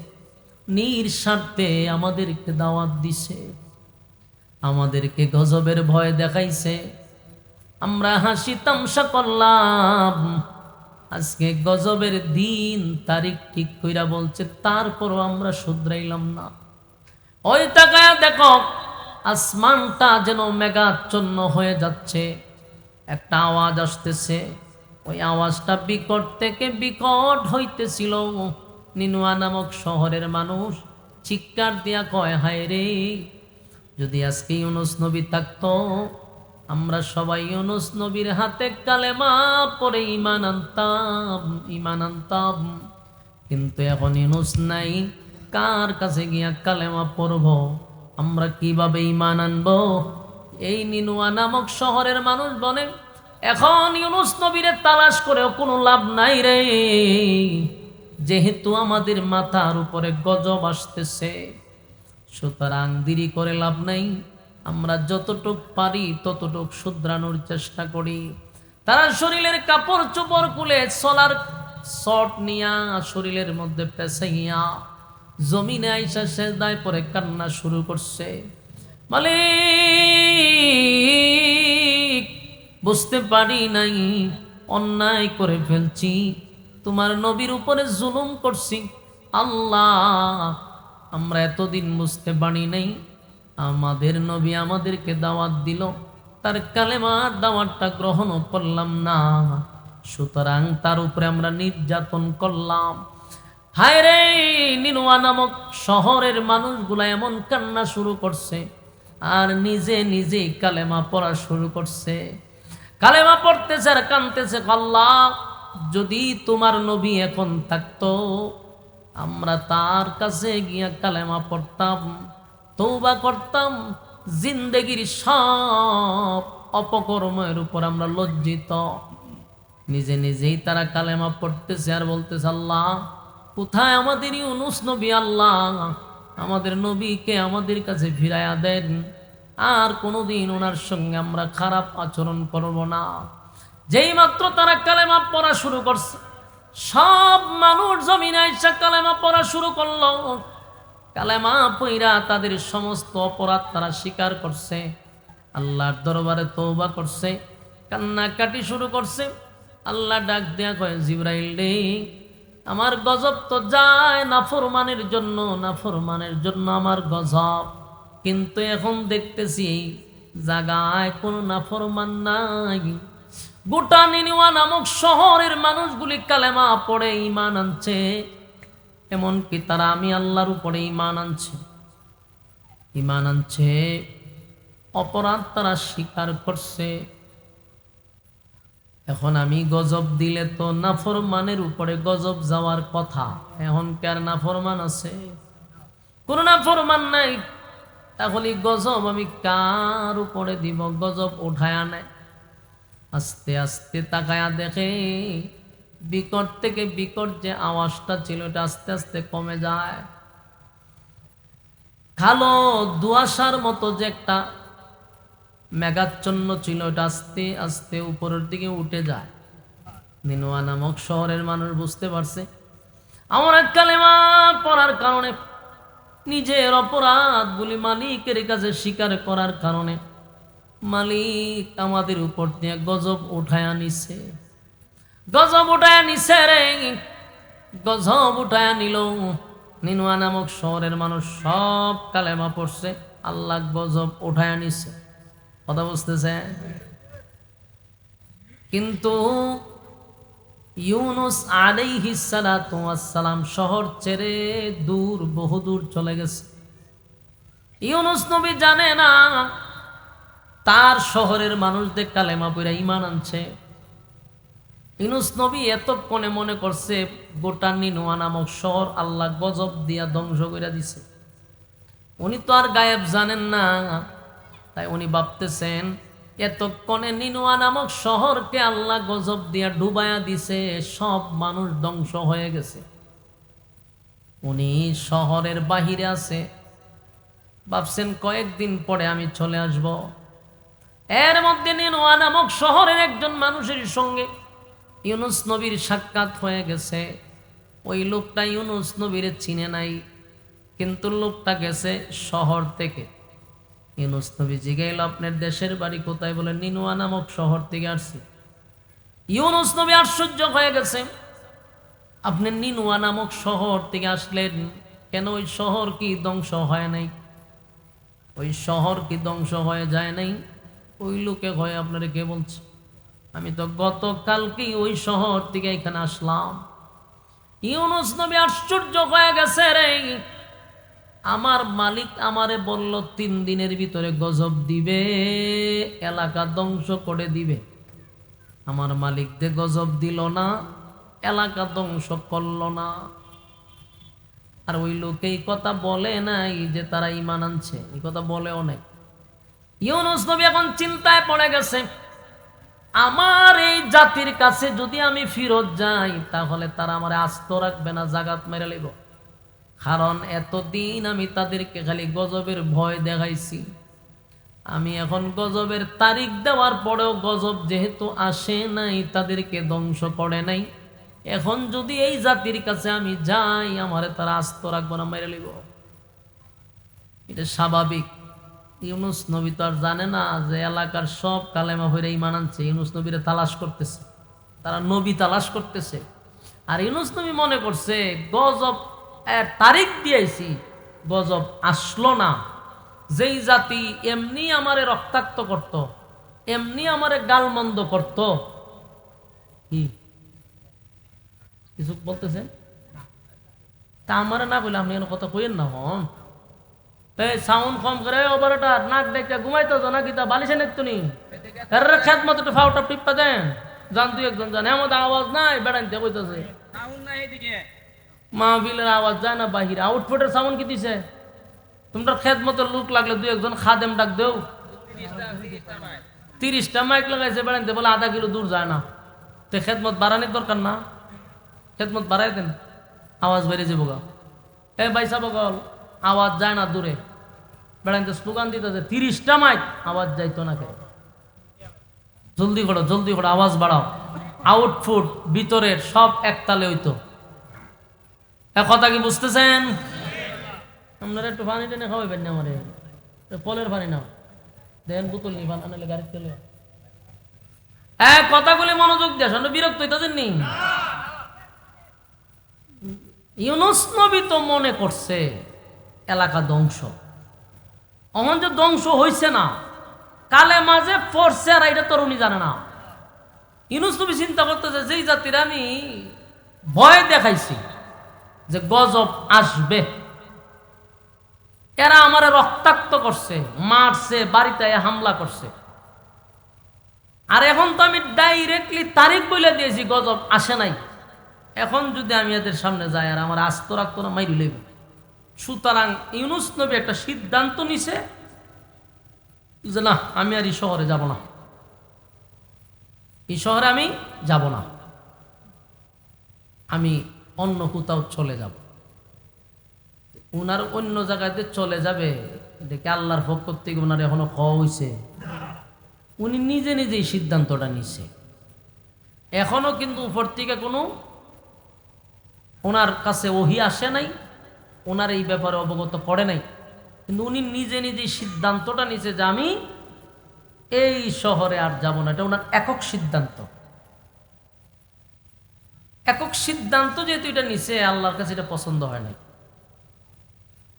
নিঃস্বার্থে আমাদেরকে দাওয়াত দিছে, আমাদেরকে গজবের ভয় দেখাইছে। আমরা হাসি তামসা করলাম, আজকে গজবের দিন তারিখ ঠিক কইরা বলছে, তারপরও আমরা শুধরাইলাম না। ওই তাকায়া দেখো আসমানটা যেন মেঘাচ্ছন্ন হয়ে যাচ্ছে, একটা আওয়াজ আসতেছে, ওই আওয়াজটা বিকট থেকে বিকট হইতেছিল। নিনুয়া নামক শহরের মানুষ চিৎকার দিয়া কয়, হায় রে, যদি আজকে ইউনুস নবী থাকতো, আমরা সবাই ইউনুস নবীর হাতে কালেমা পড়ে ঈমান আনতাম। কিন্তু এখন ইউনুস নাই, কার কাছে গিয়া কালেমা পড়ব, আমরা কিভাবে ঈমান আনবো? এই নিনুয়া নামক শহরের মানুষ বলে, এখন ইউনুস নবীরে তালাশ করেও কোনো লাভ নাই রে, যেহেতু আমাদের মাথার উপরে গজব আসতেছে, সুতরাং দেরি করে লাভ নাই, আমরা যতটুক পারি ততটুক শুধরানোর চেষ্টা করি। তারা শরীরের কাপড় চোপড় খুলে চলার শট নিয়া শরীরের মধ্যে পেঁচাইয়া জমিনে আইসা সেজদায় পরে কান্না শুরু করছে, মালিক বুঝতে পারি নাই, অন্যায় করে ফেলছি, তোমার নবীর উপরে জুলুম করছি। আল্লাহ, আমরা এতদিন বুঝতে পারি নাই, আমাদের নবী আমাদেরকে দাওয়াত দিল, তার কালেমার দাওয়াতটা গ্রহণ করলাম না, সুতরাং তার উপরে আমরা নির্যাতন করলাম। হায় রে, নিনুয়া নামক শহরের মানুষগুলা এমন কান্না শুরু করছে, আর নিজে নিজেই কালেমা পড়া শুরু করছে। কালেমা পড়তেছে আর কাঁদতেছে, আল্লাহ, যদি তোমার নবী এখন থাকতো, আমরা তার কাছে গিয়া কালেমা পড়তাম, তওবা করতাম, জিন্দেগির সব অপকর্মের উপর আমরা লজ্জিত। নিজে নিজেই তারা কালেমা পড়তেছে আর বলতেছে, আল্লাহ, কোথায় আমাদের ইউনুস নবী? আল্লাহ, আমাদের নবীকে আমাদের কাছে ফিরাইয়া দেন, আর কোনোদিন ওনার সঙ্গে আমরা খারাপ আচরণ করব না। যেই মাত্র তারা কালেমা পড়া শুরু করছে, সব মানুষ জমিনে এসে কালেমা পড়া শুরু করলো। কালেমা পইরা তাদের সমস্ত অপরাধ তারা স্বীকার করছে, আল্লাহর দরবারে তওবা করছে, কান্নাকাটি শুরু করছে। আল্লাহ ডাক দেয়া কয়, জিবরাইল রে, আমার গজব তো যায় নাফরমানের জন্য, নাফরমানের জন্য আমার গজব, কিন্তু এখন দেখতেছি এই জায়গায় কোনো নাফরমান নাই। গোটা নিনিওয়া নামক শহরের মানুষগুলি কালেমা পড়ে ঈমান আনছে, এমনকি তারা আমি আল্লাহর উপরে ঈমান আনছে, ঈমান আনছে, অপরাধ তারা স্বীকার করছে। এখন আমি গজব দিলে তো নাফরমানের উপরে গজব যাওয়ার কথা, এখন কি আর নাফরমান আছে? কোন নাফরমান নাই, তাহলে গজব আমি কার উপরে দিব? গজব উঠায় আনে। আস্তে আস্তে তাকায়া দেখে বিকট থেকে বিকট যে আওয়াজটা ছিল এটা আস্তে আস্তে কমে যায়। কালো দুয়াশার মতো যে একটা মেঘাচ্ছন্ন ছিল এটা আস্তে আস্তে উপরের দিকে উঠে যায়। নিনোয়া নামক শহরের মানুষ বুঝতে পারছে আমার কালেমা পড়ার কারণে, নিজের অপরাধগুলি মালিকের কাছে স্বীকার করার কারণে মালিক আমাদের উপর দিয়ে গজব উঠায়া নিছে, গজব উঠায়া নিছে রে, গজব উঠায়া নিল। নিনোয়া নামক শহরের মানুষ সব কালেমা পড়ছে, আল্লাহ গজব উঠায়া নিছে। কথা বুঝতেছে? কিন্তু ইউনুস আলাইহিস সালাতু ওয়াস সালাম শহর ছেড়ে দূর, বহুদূর চলে গেছে। ইউনুস নবী জানে না তার শহরের মানুষদের কালেমা পড়ে ঈমান আনছে। ইউনুস নবী এতক্ষণে মনে করছে গোটা নিনোয়া নামক শহর আল্লাহ গজব দিয়া ধ্বংস করে দিছে। উনি তো আর গায়েব জানেন না, তাই উনি ভাবতেছেন এতক্ষণে নিনোয়া নামক শহরকে আল্লাহ গজব দিয়া ডুবায়া দিছে, সব মানুষ ধ্বংস হয়ে গেছে। উনি শহরের বাহিরে আছে, ভাবছেন কয়েকদিন পরে আমি চলে আসব। এর মধ্যে নিনোয়া নামক শহরের একজন মানুষের সঙ্গে ইউনুস নবীর সাক্ষাৎ হয়ে গেছে। ওই লোকটা ইউনুস নবীর চিনে নাই, কিন্তু লোকটা গেছে শহর থেকে। ইউনুস নবী জিজ্ঞাইল, আপনার দেশের বাড়ি কোথায়? বলে নিনোয়া নামক শহর থেকে আসছি। ইউনুস নবী আশ্চর্য হয়ে গেছে, আপনি নিনোয়া নামক শহর থেকে আসলেন কেন? ওই শহর কি ধ্বংস হয় নাই? ওই শহর কি ধ্বংস হয়ে যায় নাই? ওই লোকে হয় আপনারা কে বলছে? আমি তো গতকালকেই ওই শহর থেকে এখানে আসলাম। ইউনুস নবী আশ্চর্য হয়ে গেছে রে, আমার মালিক আমারে বলল 3 দিনের ভিতরে গজব দিবে, এলাকা ধ্বংস করে দিবে। আমার মালিক দে গজব দিল না, এলাকা ধ্বংস করল না। আর ওই লোক এই কথা বলে নাই যে তারা ঈমান আনছে, এই কথা বলে অনেক। ইউনুস নবী এখন চিন্তায় পড়ে গেছে, আমার এই জাতির কাছে যদি আমি ফিরত যাই তাহলে তারা আমারে আস্ত রাখবে না, জাগাত মেরে লিব। কারণ এতদিন আমি তাদেরকে খালি গজবের ভয় দেখাইছি। আমি এখন গজবের তারিখ দেওয়ার পরেও গজব যেহেতু আসে নাই, তাদেরকে ধ্বংস করে নাই, এখন যদি এই জাতির কাছে আমি যাই আমারে তারা আস্ত রাখবো না, মেরে লিব। এটা স্বাভাবিক। ইউনুস নবী তো আর জানে না যে এলাকার সব কালেমা হয়ে ঈমান আনছে, ইউনুস নবীরে তালাশ করতেছে, তারা নবী তালাশ করতেছে। আর ইউনুস নবী মনে করছে গজব তারিখ দিয়েছি, গজব আসলো না। যেই জাতি এমনি আমারে রক্তাক্ত করত, এমনি আমারে গালমন্দ করত, কি কিছু বলতেছেন? তা আমারে না বলে আপনি কথা কইেন না। হন এই সাউন্ড কম করে, ওভারটার নাক দেখে ঘুমাইতো না কি তা বালিশে নেতো নি এর খেত মতো একটু ফাউটা টিপ্পা দেন, জান তুই একজন জান এমন আওয়াজ নাই বেড়াইতে বইতেছে, মাহফিলের আওয়াজ যায় না বাহিরে। আউটফুটের সাউন্ড কি দিছে? তোমরা খেত মতো লোক লাগলে 2-1 খাদেম ডাক দেও। 30টা মাইক লাগাইছে বেড়াইতে, বলে আধা কিলো দূর যায় না। তো খেদমত বাড়ানোর দরকার না? খেদমত বাড়াই দেন, আওয়াজ বেড়ে যাবো গা। এ ভাই সাহেব আওয়াজ যায় না দূরে, বেড়াইতে স্লোগান দিতেছে 30টা মাইক, আওয়াজ যাইতো না কেন? জলদি করো জলদি করো, আওয়াজ বাড়াও। আউটফুট ভিতরের সব একতালে হইতো। এক কথা কি বুঝতেছেন? আপনারা একটু পানি টেনে খাওয়াইবেন না আমারে, কলের পানি নাও, দেন বোতল নি বানালে গাড়ি চলে। হ্যাঁ, কথাগুলি মনোযোগ দিয়ে শুনে, বিরক্ত হইতেছেন নি? ইউনুস নবী তো মনে করছে এলাকা ধ্বংস, অমন যে ধ্বংস হইছে না, কালে মাঝে পড়ছে আর এটা তোর উনি জানে না। ইউনুস নবী চিন্তা করতেছে যেই জাতির আমি ভয় দেখাইছি যে গজব আসবে, এরা আমারে রক্তাক্ত করছে, মারছে, বাড়িতে হামলা করছে, আর এখন তো আমি ডাইরেক্টলি তারিখ বলে দিয়েছি গজব আসে নাই। এখন যদি আমি এদের সামনে যাই আর আমার আস্ত রাখতো না, মাইরি লইব। সুতরাং ইউনুস নবী একটা সিদ্ধান্ত নিছে যে না, আমি আর এই শহরে যাব না, এই শহরে আমি যাব না, আমি অন্য কোথাও চলে যাব। উনার অন্য জায়গাতে চলে যাবে, দেখে আল্লাহর পক্ষ থেকে উনার এখনো খাওয়া হয়েছে, উনি নিজে নিজেই সিদ্ধান্তটা নিছে। এখনো কিন্তু উপর থেকে কোনো ওনার কাছে ওহি আসে নাই, ওনার এই ব্যাপারে অবগত করে নাই, কিন্তু উনি নিজে নিজেই সিদ্ধান্তটা নিছে যে আমি এই শহরে আর যাব না। এটা ওনার একক সিদ্ধান্ত। একক সিদ্ধান্ত যেহেতু এটা নিছে, আল্লাহর কাছে এটা পছন্দ হয় নাই,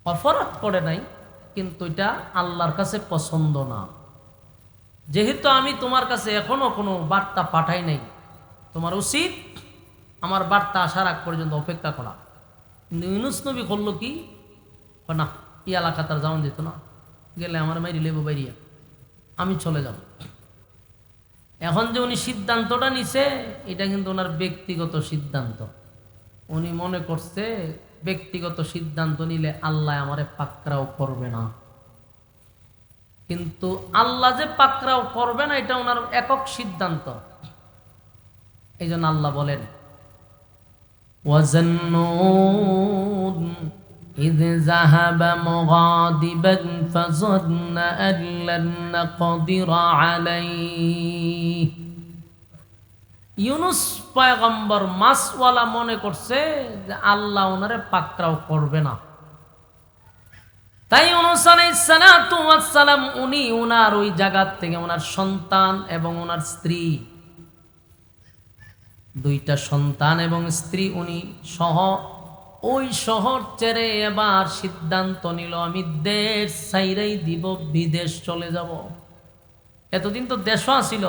অপরাধ করে নাই, কিন্তু এটা আল্লাহর কাছে পছন্দ না। যেহেতু আমি তোমার কাছে এখনো কোনো বার্তা পাঠাই নাই, তোমার উচিত আমার বার্তা আসার আগ পর্যন্ত অপেক্ষা করা। কিন্তু ইউনুস নবী করলো কি, না, এই এলাকা তার যাওয়া যেত না, গেলে আমার মাইরি লেবো বাইরিয়া, আমি চলে যাব। এখন যে উনি সিদ্ধান্তটা নিছে, এটা কিন্তু ওনার ব্যক্তিগত সিদ্ধান্ত। উনি মনে করছে ব্যক্তিগত সিদ্ধান্ত নিলে আল্লাহ আমারে পাকড়াও করবে না, কিন্তু আল্লাহ যে পাকড়াও করবে না এটা ওনার একক সিদ্ধান্ত। এই জন্য আল্লাহ বলেন, وَظَنُّونَ إِذْ ذَهَبَ مُغَاضِبًا فَظَنَّ أَن لَّن نَّقْدِرَ عَلَيْهِ। ইউনুস পয়গম্বর মাসওয়ালা মনে করছে যে আল্লাহ ওনারে পাকড়াও করবে না। তাই ইউনুস আলাইহিস সালাতু ওয়াস সালাম উনি ওনার ওই জায়গা থেকে ওনার সন্তান এবং ওনার স্ত্রী, দুইটা সন্তান এবং স্ত্রী উনি সহ ওই শহর ছেড়ে এবার সিদ্ধান্ত নিল আমি দেশ ছাইরাই দিব, বিদেশ চলে যাব। এতদিন তো দেশও আসিল,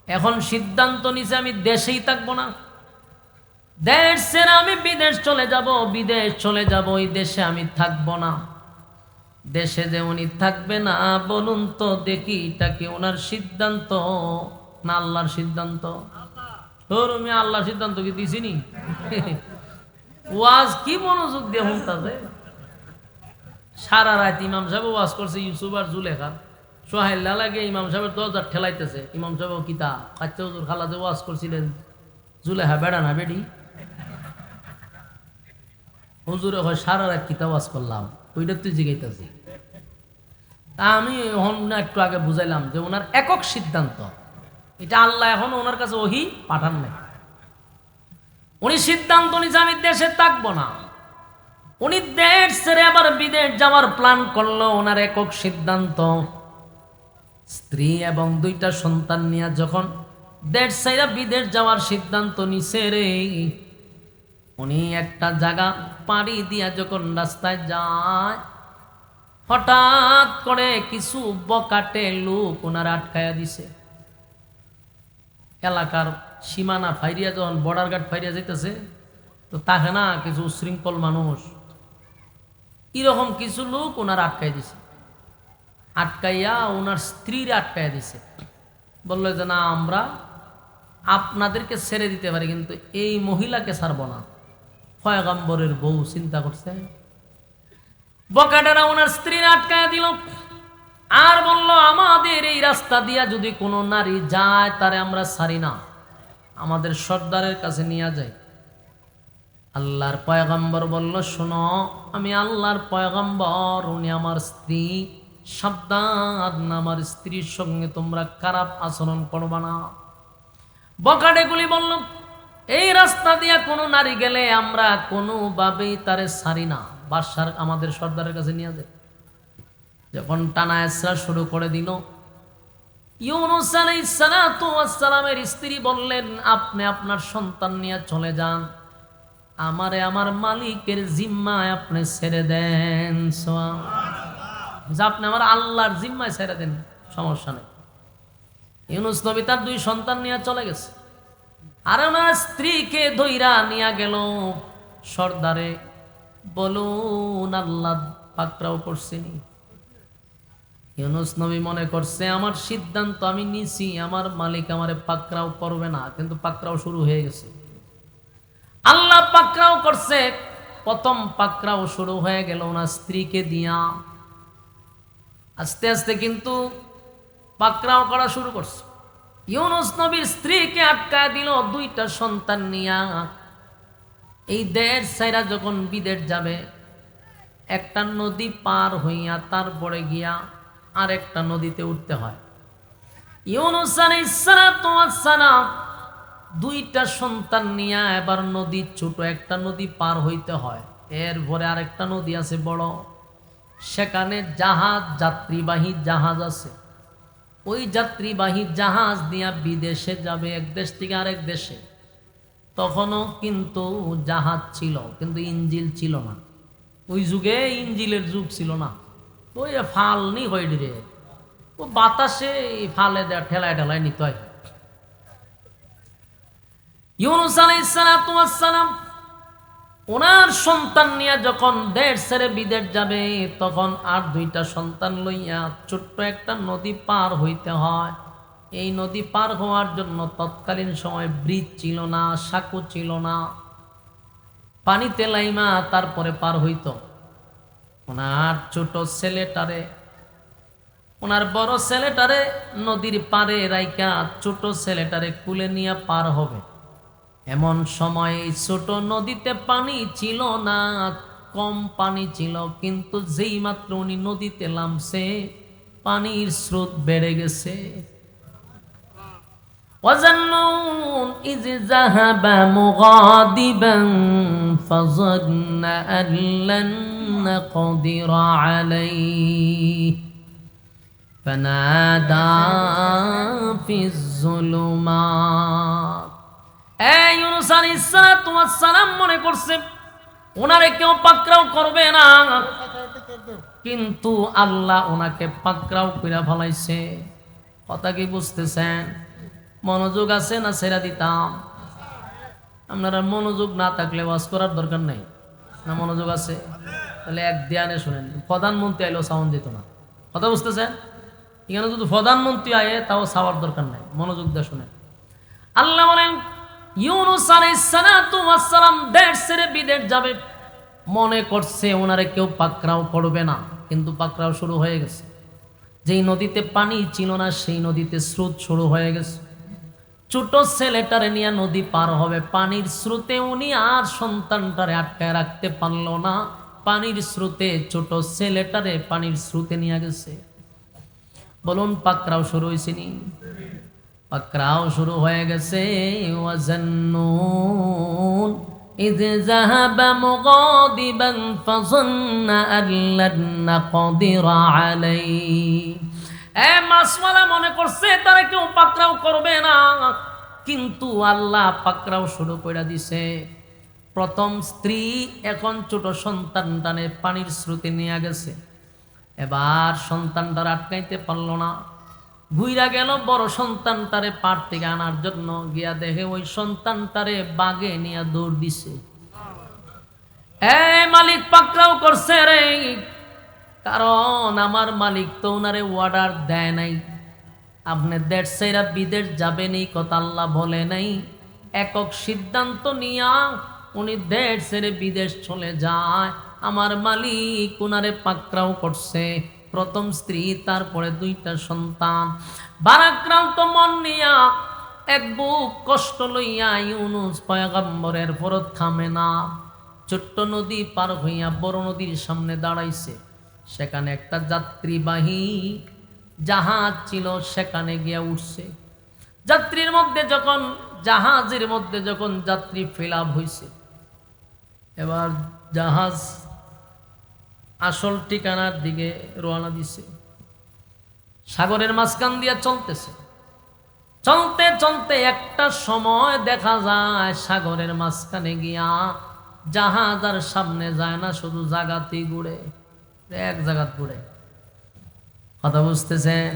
এখন সিদ্ধান্ত নিছে আমি দেশেই থাকবো না, দেশ ছেড়ে আমি বিদেশ চলে যাব, বিদেশ চলে যাব, ওই দেশে আমি থাকবো না। দেশে যে উনি থাকবে না, বলুন তো দেখি এটা কি ওনার সিদ্ধান্ত না আল্লাহর সিদ্ধান্ত? আমি আল্লাহর সিদ্ধান্ত কি দিছিনি? ওয়াজ কি মনোযোগ দিয়ে শুনতাছে। সারা রাত ইমাম সাহেব ওয়াজ করছে, ইউসুফ আর জুলেখা, সোহাইল্লা লাগে ইমাম সাহেবের দরজা ঠেলাইতেছে। ইমাম সাহেব কিতা কাচ্চা হুজুর খালা যে ওয়াজ করছিলেন, জুলেখা বেড়া না বেডি, হুজুরে হয় সারা রাত কিতা ওয়াজ করলাম, ওইটা তুই জিগাইতেছি। তা আমি একটু আগে বুঝাইলাম যে ওনার একক সিদ্ধান্ত, এটা আল্লাহ এখন ওনার কাছে ওহি পাঠান নাই। উনি সিদ্ধান্ত নিছে আমি দেশে থাকবো না, উনি দেশ ছেড়ে আবার বিদেশ যাওয়ার প্ল্যান করলো, ওনার একক সিদ্ধান্ত। স্ত্রী এবং দুইটা সন্তান নিয়ে যখন দেশ ছেড়ে বিদেশ যাওয়ার সিদ্ধান্ত নিছে রে, উনি একটা জায়গা পাড়ি দিয়া যখন রাস্তায় যায়, হঠাৎ করে কিছু বকাটে লোক ওনার আটকায়া দিছে। এলাকার সীমানা ফাইরিয়া যখন বর্ডার গার্ড ফাইরিয়া যাইতেছে, তো তাকে না কিছু উশৃঙ্খল মানুষ এরকম কিছু লোক ওনার আটকাই দিছে, আটকাইয়া ওনার স্ত্রীর আটকাইয়া দিছে। বললো যে না, আমরা আপনাদেরকে ছেড়ে দিতে পারি, কিন্তু এই মহিলাকে ছাড়ব না। পয়গম্বরের বউ চিন্তা করছে, বকাটেরা ওনার স্ত্রীর আটকাইয়া দিল আর বলল আমাদের এই রাস্তা দিয়া যদি কোনো নারী যায় তারে আমরা ছাড়ি না, আমাদের সর্দারের কাছে নিয়ে যাই। আল্লাহর পয়গম্বর বলল, শোনো আমি আল্লাহর পয়গম্বর, উনি আমার স্ত্রী, সাবধান আমার স্ত্রীর সঙ্গে তোমরা খারাপ আচরণ করবা না। বকাডেগুলি বলল, এই রাস্তা দিয়ে কোনো নারী গেলে আমরা কোনোভাবেই তারে ছাড়ি না, বাদশার আমাদের সর্দারের কাছে নিয়ে যায়। যখন টানা এসরা শুরু করে দিল, ইউনূস আলাইহিস সালাতু ওয়াস সালামের স্ত্রী বললেন, আপনি আপনার সন্তান নিয়ে চলে যান, আমারে আমার মালিকের জিম্মায় আপনি ছেড়ে দেন। আপনি আমার আল্লাহর জিম্মায় ছেড়ে দেন, সমস্যা নেই। ইউনূস নবী তার 2 সন্তান নিয়ে চলে গেছে, আর আমার স্ত্রীকে ধইরা নিয়ে গেল সর্দারে। বলুন আল্লাহ পাকড়াও করছেনি। ইউনূস নবী মনে করছে আমার সিদ্ধান্ত আমি নিছি, আমার মালিক আমারে পাকড়াও করবে না, কিন্তু পাকড়াও শুরু হয়ে গেছে। আল্লাহ পাকড়াও করছে। প্রথম পাকড়াও শুরু হয়ে গেল ওনার স্ত্রীকে দিয়া। আস্তে আস্তে কিন্তু পাকড়াও করা শুরু করছে। ইউনূস নবীর স্ত্রীকে আটকায় দিল 2টা সন্তান নিয়া। এই দেশ ছাইরা যখন বিদেশ যাবে, একটা নদী পার হইয়া তারপরে গিয়া আরেকটা নদীতে উঠতে হয়। ইউনূস আলাইহিস সালাতু ওয়াস সালাম 2টা সন্তান নিয়া এবার নদী, ছোট একটা নদী পার হইতে হয়। এরপরে আরেকটা নদী আছে বড়, সেখানে জাহাজ, যাত্রীবাহী জাহাজ আছে। ওই যাত্রীবাহী জাহাজ দিয়া বিদেশে যাবে, এক দেশ থেকে আরেক দেশে। তখনও কিন্তু জাহাজ ছিল, কিন্তু ইঞ্জিল ছিল না। ওই যুগে ইঞ্জিলের যুগ ছিল না। ওই ফাল নি হয়ে রে, ও বাতাসে ফালে দেয়া ঠেলায় ঠেলায় নিতে হয়। ইউনূস আলাইহিস সালাতু ওয়াস সালাম ওনার সন্তান নিয়ে যখন দেশ ছেড়ে বিদেশ যাবে, তখন আর 2টা সন্তান লইয়া ছোট্ট একটা নদী পার হইতে হয়। এই নদী পার হওয়ার জন্য তৎকালীন সময় ব্রিজ ছিল না, সাঁকো ছিল না, পানিতে লাইমা তারপরে পার হইত। ওনার ছোট ছেলেটারে, ওনার বড় ছেলেটারে নদীর পারে রাইকা ছোট ছেলেটারে কুলে নিয়ে পার হবে। এমন সময় ছোট নদীতে পানি ছিল না, কম পানি ছিল, কিন্তু যেই মাত্র উনি নদীতে নামছে পানির স্রোত বেড়ে গেছে। وَظَنُّونَ إِذْ ذَهَبَ مُغَاضِبًا فَظَنَّ أَن لَّن نَّقْدِرَ عَلَيْهِ فَنَادَىٰ فِي الظُّلُمَاتِ। ইউনূস আলাইহিস সালাতু ওয়াস সালাম মনে করছে ওনারে কেউ পাকড়াও করবে না, কিন্তু আল্লাহ ওনাকে পাকড়াও কইরা ফলাইছে। কথা কি বুঝতেছেন? মনোযোগ আছে না ছেড়া দিতাম? আপনারা মনোযোগ না থাকলে ওয়াজ করার দরকার নাই, না মনোযোগ আছে? তাহলে এক ধ্যানে শুনেন। প্রধানমন্ত্রী আইলেও সাউন্ড দিত না। কথা বুঝতেছেন? এখানে যদি প্রধানমন্ত্রী আয়ে তাও সাওয়ার দরকার নাই, মনোযোগ দিয়ে শুনেন। আল্লাহ বলেন ইউনূস আলাইহিস সালাতু ওয়াস সালাম দেশ ছেড়ে বিদেশ যাবে, মনে করছে ওনারে কেউ পাকড়াও করবে না, কিন্তু পাকড়াও শুরু হয়ে গেছে। যেই নদীতে পানি ছিল না সেই নদীতে স্রোত শুরু হয়ে গেছে। ছোট ছেলেটারে নিয়ে নদী পার হবে, পানির স্রোতে উনি আর সন্তানটারে আটকায় রাখতে পারল না। পানির স্রোতে ছোট ছেলেটারে পানির স্রোতে নিয়ে গেছে। বলুন পাকড়াও শুরু হয়েছে নি? পাকড়াও শুরু হয়ে গেছে। ওয়াজান্নুন ইয যাহাবা মুগাদিবান ফাযান্না আন লান নাকদিরা আলাইহি। মাছওয়ালা মনে করছে তারা কেউ পাকড়াও করবে না, কিন্তু আল্লাহ পাকড়াও শুরু করে দিছে। প্রথম স্ত্রী এখন ছোট সন্তানটারে পানির স্রোতে নিয়ে গেছে। এবার সন্তানটার আটকাইতে পারল না, ঘুইরা গেল বড় সন্তানটারে পার থেকে আনার জন্য। গিয়া দেখে ওই সন্তানটারে বাগে নিয়ে দৌড় দিছে। মালিক পাকড়াও করছে রে, কারণ আমার মালিক তো ওনারে অর্ডার দেয় নাই। আপনি দেশ ছেড়ে বিদেশ যাবেন এই কথা আল্লাহ বলে নাই। একক সিদ্ধান্ত নিয়া উনি দেশ ছেড়ে বিদেশ চলে যায়। আমার মালিক ওনারে পাকড়াও করছে। প্রথম স্ত্রী, তারপরে 2টা সন্তান। ভারাক্রান্ত মন নিয়া এক বুক কষ্ট লইয়া ইউনুস পয়গম্বরের পর থামে না। ছোট্ট নদী পার হইয়া বড় নদীর সামনে দাঁড়াইছে। সেখানে একটা যাত্রীবাহী জাহাজ ছিল, সেখানে গিয়া উঠছে। যাত্রীর মধ্যে যখন জাহাজের মধ্যে যখন যাত্রী ফিল আপ হইছে, এবার জাহাজ আসল ঠিকানার দিকে রওনা দিছে। সাগরের মাঝখান দিয়া চলতেছে। চলতে চলতে একটা সময় দেখা যায় সাগরের মাঝখানে গিয়া জাহাজ আর সামনে যায় না, শুধু জায়গাতেই ঘুরে, এক জায়গা ঘুরে। কথা বুঝতেছেন?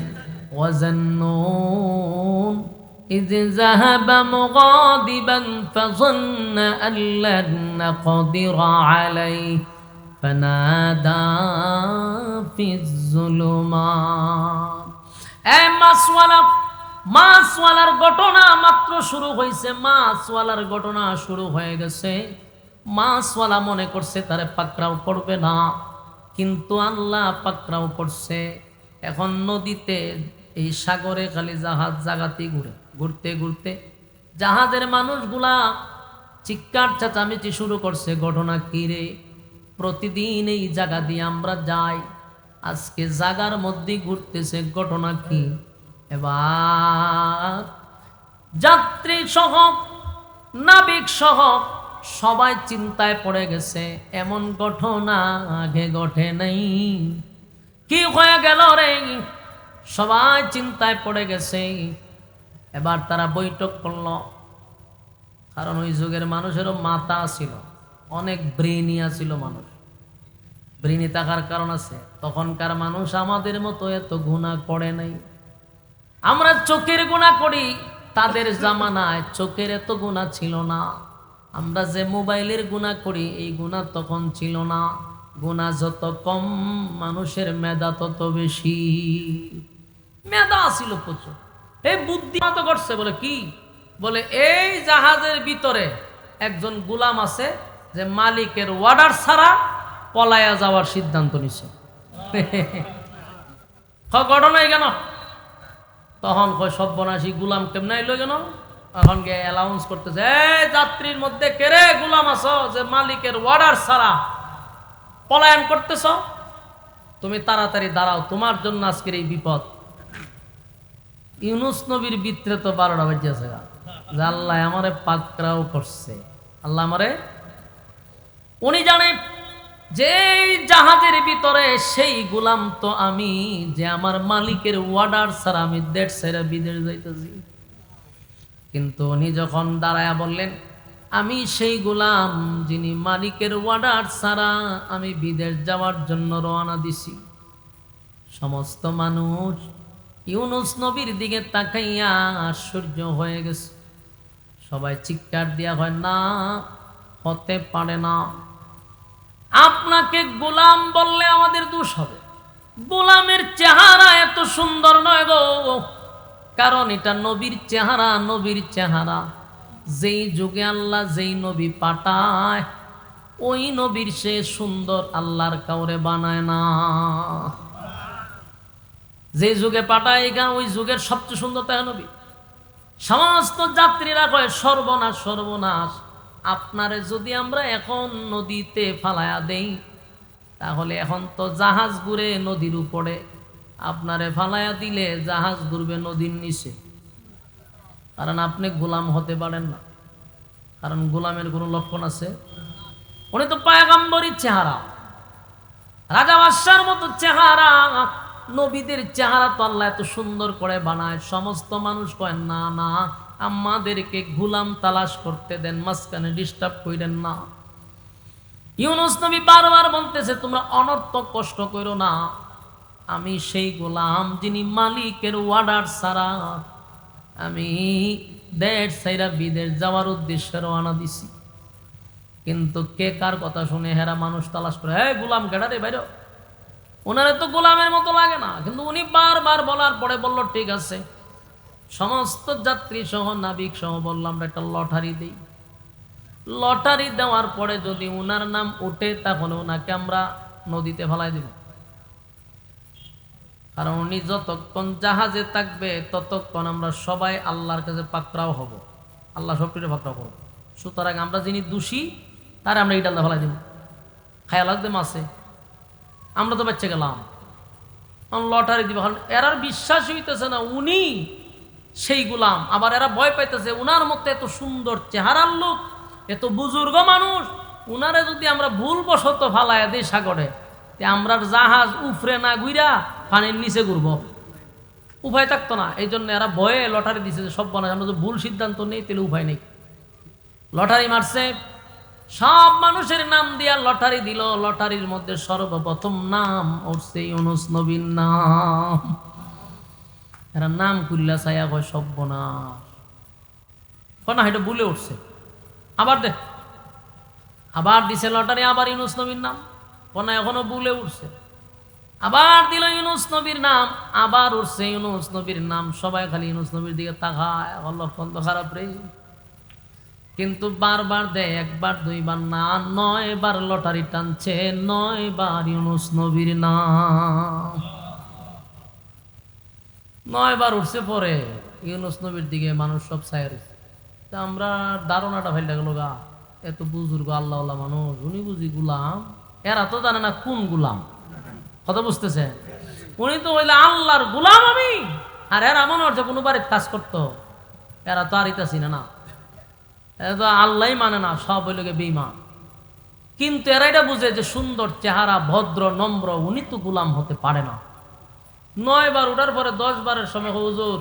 ওয়াজান্নুন ইয যাহাবা মুগাদিবান ফাযান্না আন লান নাকদিরা আলাইহি ফানাদা ফিজ যুলুমাত। মাছওয়ালার ঘটনা মাত্র শুরু হয়েছে, মাছওয়ালার ঘটনা শুরু হয়ে গেছে। মাছওয়ালা মনে করছে তারে পাকড়াও করবে না, কিন্তু আল্লাহ পাকড়াও করছে। এখন নদীতে এই সাগরে খালি জাহাজ জাগাতে ঘুরে, ঘুরতে ঘুরতে জাহাজের মানুষগুলা চিৎকার চেঁচামেচি শুরু করছে। ঘটনা কি রে? প্রতিদিন এই জায়গা দিয়ে আমরা যাই, আজকে জাগার মধ্যে ঘুরতেছে, ঘটনা কি? এবার যাত্রী সহ নাবিক সহ সবাই চিন্তায় পড়ে গেছে। এমন ঘটনা আগে ঘটে নাই, কি হয়ে গেল রে? সবাই চিন্তায় পড়ে গেছে। এবার তারা বৈঠক করল, কারণ ওই যুগের মানুষেরও মাথা ছিল, অনেক ব্রেনিয়া ছিল মানুষ। ব্রেনি থাকার কারণ আছে, তখনকার মানুষ আমাদের মতো এত গুনাহ করে নাই। আমরা চোখের গুনাহ করি, তাদের জামানায় চোখের এত গুনাহ ছিল না। আমরা যে মোবাইলের গুনাহ করি, এই গুনাহ তখন ছিল না। গুনাহ যত কম, মানুষের মেধা তত বেশি। মেধা ছিল প্রচুর। এই বুদ্ধি মতো করছে। বলে কি? বলে এই জাহাজের ভিতরে একজন গোলাম আছে, যে মালিকের অর্ডার ছাড়া পলায়া যাওয়ার সিদ্ধান্ত নিছে। ঘটনাই কেন? তখন কয় সর্বনাশী, গোলাম কেমন এলো কেন? এখন গিয়ে অ্যালাউন্স করতেছে, এই যাত্রীর মধ্যে কেরে গোলাম আছো যে মালিকের অর্ডার ছাড়া পলায়ন করতেছ? তুমি তাড়াতাড়ি দাঁড়াও, তোমার জন্য আজকের এই বিপদ। ইউনুস নবীর ভিতরে তো 12টা বাজিয়েছে, যে আল্লাহ আমারে পাকড়াও করছে। আল্লাহ আমারে, উনি জানে যে জাহাজের ভিতরে সেই গোলাম তো আমি, যে আমার মালিকের অর্ডার ছাড়া আমি দেশ ছেড়ে বিদেশ যাইতেছি। কিন্তু উনি যখন দাঁড়ায়া বললেন, আমি সেই গোলাম যিনি মালিকের অর্ডার ছাড়া আমি বিদেশ যাওয়ার জন্য রওনা দিছি। সমস্ত মানুষ ইউনুস নবীর দিকে তাকাইয়া আশ্চর্য হয়ে গেছে। সবাই চিৎকার দিয়া হয়, না, হতে পারে না। আপনাকে গোলাম বললে আমাদের দোষ হবে। গোলামের চেহারা এত সুন্দর নয় গো, কারণ এটা নবীর চেহারা। নবীর চেহারা যেই যুগে আল্লাহ যেই নবী পাঠায়, ওই নবীর সে সুন্দর আল্লাহর কাউরে বানায় না। যে যুগে পাঠায় ওই যুগের সবচেয়ে সুন্দর তাই নবী। সমস্ত যাত্রীরা কয়, সর্বনাশ সর্বনাশ, আপনারে যদি আমরা এখন নদীতে ফালায়া দেই, তাহলে এখন তো জাহাজ ঘুরে নদীর উপরে, আপনারে ফালায়া দিলে জাহাজ ঘুরবে নদীর নিচে। কারণ আপনি গোলাম হতে পারেন না, কারণ গোলামের কোনো লক্ষণ আছে? উনি তো পয়গম্বরী চেহারা, রাজা বাদশার মতো চেহারা। নবীদের চেহারা তো আল্লাহ এত সুন্দর করে বানায়। সমস্ত মানুষ কয়, না না, আমাদেরকে গোলাম তালাশ করতে দেন, মাঝখানে ডিস্টার্ব করেন না। ইউনুস নবী বারবার বলতেছে, তোমরা অনর্থক কষ্ট করো না, আমি সেই গোলাম যিনি মালিকের অর্ডার ছাড়া আমি দেশ ছাইরা বিদেশ যাওয়ার উদ্দেশ্যে রওনা দিছি। কিন্তু কে কার কথা শুনে হেরা মানুষ তালাশ করে, হ্যাঁ গোলাম কেডা রে বাইরে? ওনারে তো গোলামের মতো লাগে না, কিন্তু উনি বারবার বলার পরে বলল, ঠিক আছে, সমস্ত যাত্রী সহ নাবিক সহ বললাম একটা লটারি দেই। লটারি দেওয়ার পরে যদি উনার নাম ওঠে, তাহলে ওনাকে আমরা নদীতে ফেলাই দিব। কারণ উনি যতক্ষণ জাহাজে থাকবে ততক্ষণ আমরা সবাই আল্লাহর কাছে পাকড়াও হব, আল্লাহ সব কিছু পাকড়াও করব। সুতরাং আমরা যিনি দোষী তারা আমরা ইটাল্লা ফেলাই দেব, খায়া লাগবে মাসে। আমরা তো বাচ্চা গেলাম লটারি দিব, এরার বিশ্বাস হইতেছে না উনি সেই গুলাম, আবার এরা ভয় পাইতেছে উনার মতো এত সুন্দর চেহারার লোক, এত বুজুর্গ মানুষ, উনারে যদি আমরা ভুলবশত ফালাইয়া দিই সাগরে, আমরা জাহাজ উফরে না ঘুরা পানির নিচে ঘুরবো, উপায় থাকতো না। এই জন্য এরা ভয়ে লটারি দিছে যে সব বানায়, আমরা যদি ভুল সিদ্ধান্ত নেই তাহলে উপায় নেই। লটারি মারছে, সব মানুষের নাম দিয়া লটারি দিল, লটারির মধ্যে সর্বপ্রথম নাম উঠছে ইউনুস নবীর নাম। এরা নাম কুল্লা ছায়া কয় সর্বনাশ, না এটা ভুলে উঠছে, আবার দে, আবার দিছে লটারি, আবার ইউনুস নবীর নাম, কোনা এখনো ভুলে উঠছে, আবার দিল ইউনুস নবীর নাম, আবার উঠছে ইউনুস নবীর নাম। সবাই খালি ইউনুস নবীর দিকে তাকায়, লক্ষণ তো খারাপ রে। কিন্তু বারবার দেয়, একবার দুইবার না, 9 বার লটারি টানছে, 9 বার ইউনুস নবীর নাম, 9 বার উঠছে। পরে ইউনুস নবীর দিকে মানুষ সব ছায়া রয়েছে। তা আমরা ধারণাটা ফেলতে গেল গা, এত বুজুর্গ আল্লাহ মানুষ, উনি বুঝি গুলাম, এরা তো জানে না কোন গুলাম, কথা বুঝতেছে? উনি তো হইলে আল্লাহর গুলাম আমি, আর এরা মনে হচ্ছে কোনো বাড়ির কাজ করতো, এরা তো আর ইতাছি না, এরা তো আল্লাহ মানে না, সব হইল বেঈমান। কিন্তু এরা এটা বুঝে যে সুন্দর চেহারা, ভদ্র নম্র, উনি তো গুলাম হতে পারে না। 9 বার উঠার পরে 10 বারের সময় হুজুর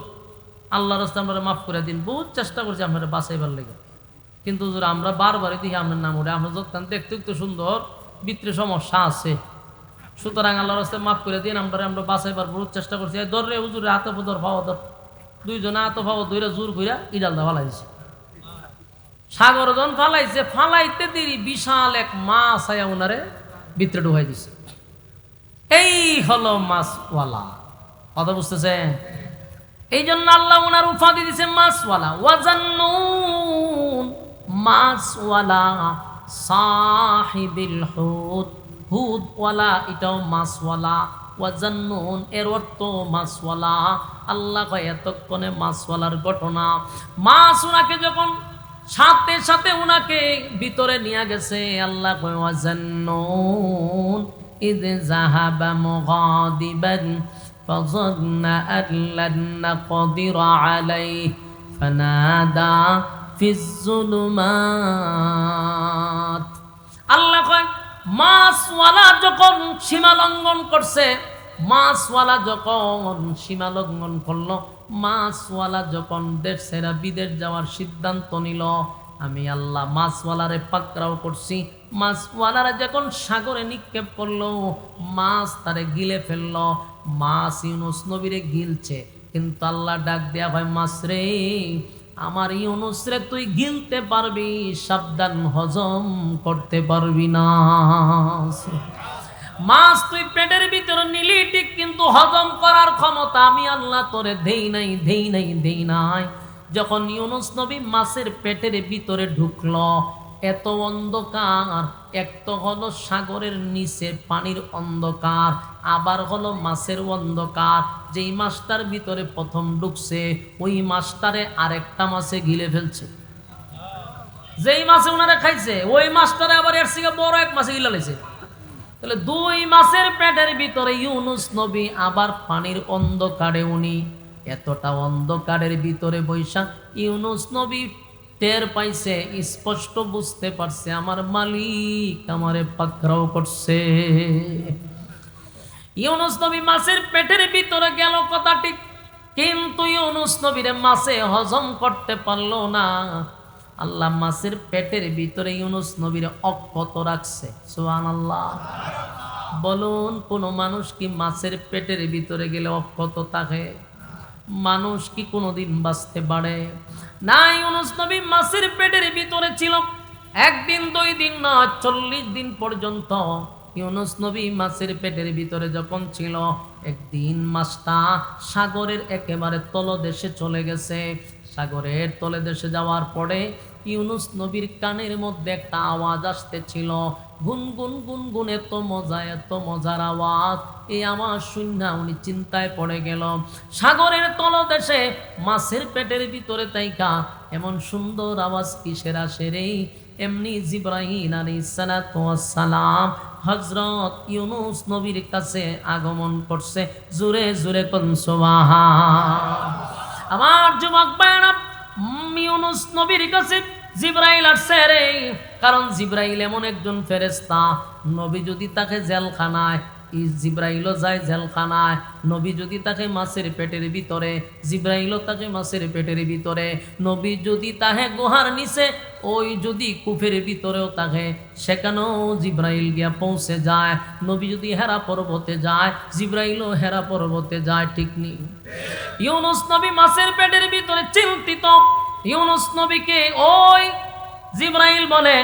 আল্লাহর রাস্তায় আমরা মাফ করে দিন, বহুত চেষ্টা করছি আপনারা বাঁচাইবার লেগে, কিন্তু হুজুর আমরা বারবারই দেখি আপনার নাম উঠে, আমরা যখন দেখতে একটু সুন্দর, ভিতরে সমস্যা আছে, সুতরাং আল্লাহর রাস্তায় মাফ করে দিন, আমরা বাঁচাইবার বহুত চেষ্টা করছি। এই ধরে হুজুরে হাতে ধর পাওয়া ধর, দুইজনে হাতে পাওয়া ধরে জোর কইরা ইডালদা ফালাইছে। সাগর জন ফালাইছে, ফালাইতে দেরি বিশাল এক মাছ আয়া উনারে ভিতরে ঢুকাই দিছে। এই হলো মাছওয়ালা, কথা বুঝতেছেন? এই জন্য আল্লাহ উনার উপাধি দিছে মাছওয়ালা। ওয়াজান্নুন, মাছওয়ালা, সাহিবিল হুদ, হুদওয়ালা এটাও মাছওয়ালা। ওয়াজান্নুন এর অর্থ মাছওয়ালা। আল্লাহ কয় এতক্ষণে মাছওয়ালার ঘটনা। মাছ উনাকে যখন সাথে সাথে উনাকে ভিতরে নিয়ে গেছে, আল্লাহ কয় ওয়াজান্নুন ইয যাহাবা মুগাদিবান فظن أن لن نقدر عليه فنادى في الظلمات। আল্লাহ কয় মাছওয়ালা যখন সীমা লঙ্ঘন করছে, মাছওয়ালা যখন সীমা লঙ্ঘন করলো, মাছওয়ালা যখন দেশ ছেড়ে বিদেশ যাওয়ার সিদ্ধান্ত নিল, আমি আল্লাহ মাছওয়ালারে পাকড়াও করছি। মাছওয়ালারা যখন সাগরে নিক্ষেপ করলো, মাছ তারে গিলে ফেললো। মাছ ইউনুস নবীরে গিলছে, কিন্তু আল্লাহ ডাক দেয়া হয়, মাছ রে, আমার ইউনুস রে তুই গিলতে পারবি, সাবধান, হজম করতে পারবি না। মাছ তুই পেটের ভিতরে নিলি ঠিক, কিন্তু হজম করার ক্ষমতা আমি আল্লাহ তোরে দেই নাই। যখন ইউনুস নবী মাছের পেটের ভিতরে ঢুকলো, এত অন্ধকার, এক তো হলো সাগরের নিচে পানির অন্ধকার, আবার হলো মাছের অন্ধকার। যেই মাছটার ভিতরে প্রথম ঢুকছে, ওই মাছটারে আরেকটা মাছে গিলে ফেলছে। যেই মাছে ওনারা খাইছে, ওই মাছটারে আবার এর থেকে বড় এক মাছে গিলে ফেলছে। তাহলে 2 মাছের পেটের ভিতরে ইউনুস নবী, আবার পানির অন্ধকারে উনি। এতটা অন্ধকারের ভিতরে বৈশা ইউনুস নবী টের পাইছে, স্পষ্ট বুঝতে পারছে আমার মালিক আমারে পাকড়াও করছে। ইউনুস নবী মাছের পেটের ভিতরে গেল কথা ঠিক, কিন্তু ইউনুস নবীরে মাছে হজম করতে পারলো না। আল্লাহ মাছের পেটের ভিতরে ইউনুস নবীরে অক্ষত রাখছে। সুবহানাল্লাহ। বলুন, কোন মানুষ কি মাছের পেটের ভিতরে গেলে অক্ষত থাকে? মানুষ কি কোনোদিন বাঁচতে পারে? না, ইউনুস নবী মাছের পেটের ভিতরে ছিল 1 দিন 2 দিন না, 40 দিন পর্যন্ত ইউনুস নবী মাছের পেটের ভিতরে যখন ছিল। একদিন মাছটা সাগরের একেবারে তলদেশে চলে গেছে। সাগরের তলদেশে যাওয়ার পরে ইউনুস নবীর কানের মধ্যে একটা আওয়াজ আসতেছিল, গুনগুন গুনগুন, এত মজা, এত মজার আওয়াজ। এই আওয়াজ শুনে উনি চিন্তায় পড়ে গেল। সাগরের তলদেশে মাছের পেটের ভিতরে তাইকা এমন সুন্দর আওয়াজ কিসের আসে রে? এমনি জিবরাইল আলাইহিস সালাতু ওয়াস সালাম হযরত ইউনুস নবীর কাছে আগমন করছে। জোরে জোরে কোন সুবহান। আমার যুবক ভাইরা, ইউনুস নবীর কাছে জিবরাইল আসছে রে, কারণ জিবরাইল এমন একজন ফেরেশতা, নবী যদি তাকে জেলখানায়, জিবরাইলও যায় জেলখানায়। নবী যদি তাকে মাছের পেটের ভিতরে, জিবরাইলও তাকে মাছের পেটের ভিতরে। নবী যদি তাহে গুহার নিচে, ওই যদি কূপের ভিতরেও তাকে, সেখানেও জিবরাইল গিয়া পৌঁছে যায়। নবী যদি হেরা পর্বতে যায়, জিবরাইলও হেরা পর্বতে যায়। ঠিক নেই? ইউনুস নবী মাছের পেটের ভিতরে চিন্তিত। ইউনুস নবীকে ওই জিবরাইল বলে,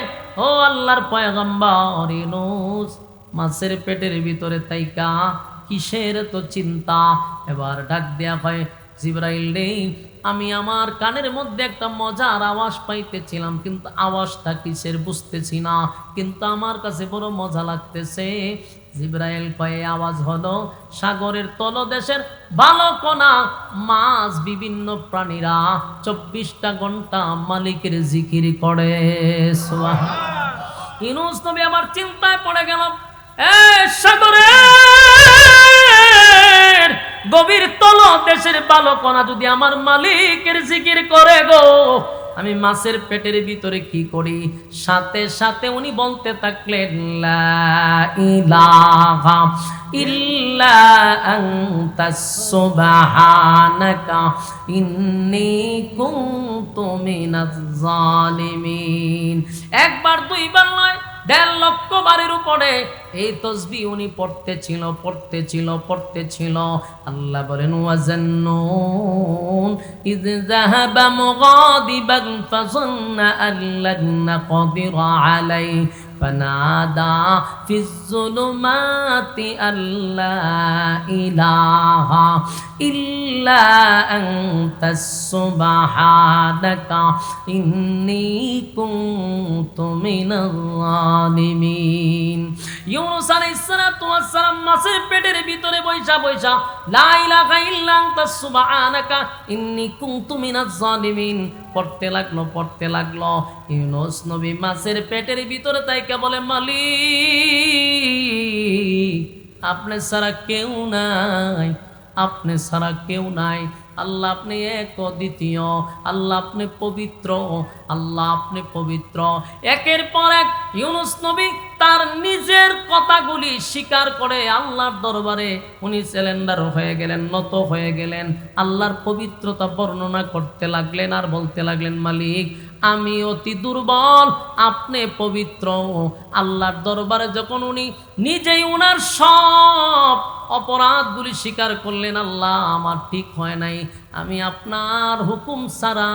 ও আল্লাহর পয়গম্বর ইউনুস, মাছের পেটের ভিতরে তাইকা কিসের তো চিন্তা? এবার ডাক দেয়া হয়, জিবরাইল রে, আমি আমার কানের মধ্যে একটা মজার আওয়াজ পাইতেছিলাম, কিন্তু আওয়াজটা কিসের বুঝতেছি না, কিন্তু আমার কাছে বড় মজা লাগতেছে। জিবরাইল কয়ে, আওয়াজ হলো সাগরের তলদেশের বালকণা মাছ, বিভিন্ন প্রাণীরা 24টা ঘন্টা মালিকের জিকির করে। সুবহানাল্লাহ। ইউনুস নবী আমার চিন্তায় পড়ে গেল, সাগরের গভীর তলদেশের বালকণা যদি আমার মালিকের জিকির করে গো, আমি মাছের পেটের ভিতরে কি করি? সাথে সাথে উনি বলতে থাকলেন, লা ইলাহা ইল্লা আনতাস সুবহানাকা ইন্নী কুনতু মিনাজ জালিমিন। একবার দুইবার নয়, 1.5 লক্ষ বারের উপরে এই তসবিহ উনি পড়তেছিল। আল্লাহ বলেন, ওয়াজান্নুন ইয যাহাবা মুগাদিবান ফাযান্না আল্লান নাকদিরা আলাইহি ফানাদা ফিজ যুলুমাতি আল্লা ইলাহা ইল্লা আনতাস সুবহানাকা ইন্নী কুনতু মিনাল জালিমিন। ইউনুস আলাইহিস সালাতু ওয়াস সালাম মাছের পেটের ভিতরে বৈশা লা ইলাহা ইল্লা আনতাস সুবহানাকা ইন্নী কুনতু মিনাজ জালিমিন পড়তে লাগলো। ইউনুস নবী মাছের পেটের ভিতরে তাইকা বলে, মালিক, আপনি ছাড়া কেউ নাই, আপনি ছাড়া কেউ নাই। আল্লাহ আপনি এক দ্বিতীয়, আল্লাহ আপনি পবিত্র, আল্লাহ আপনি পবিত্র। একের পর এক ইউনুস নবী তার নিজের কথাগুলি স্বীকার করে আল্লাহর দরবারে উনি সিলিন্ডার হয়ে গেলেন, নত হয়ে গেলেন, আল্লাহর পবিত্রতা বর্ণনা করতে লাগলেন আর বলতে লাগলেন, মালিক আমি অতি দুর্বল, আপনি পবিত্র। আল্লাহর দরবারে যখন উনি নিজেই উনার সব অপরাধগুলি স্বীকার করলেন, আল্লাহ আমার ঠিক হয় নাই, আমি আপনার হুকুম ছাড়া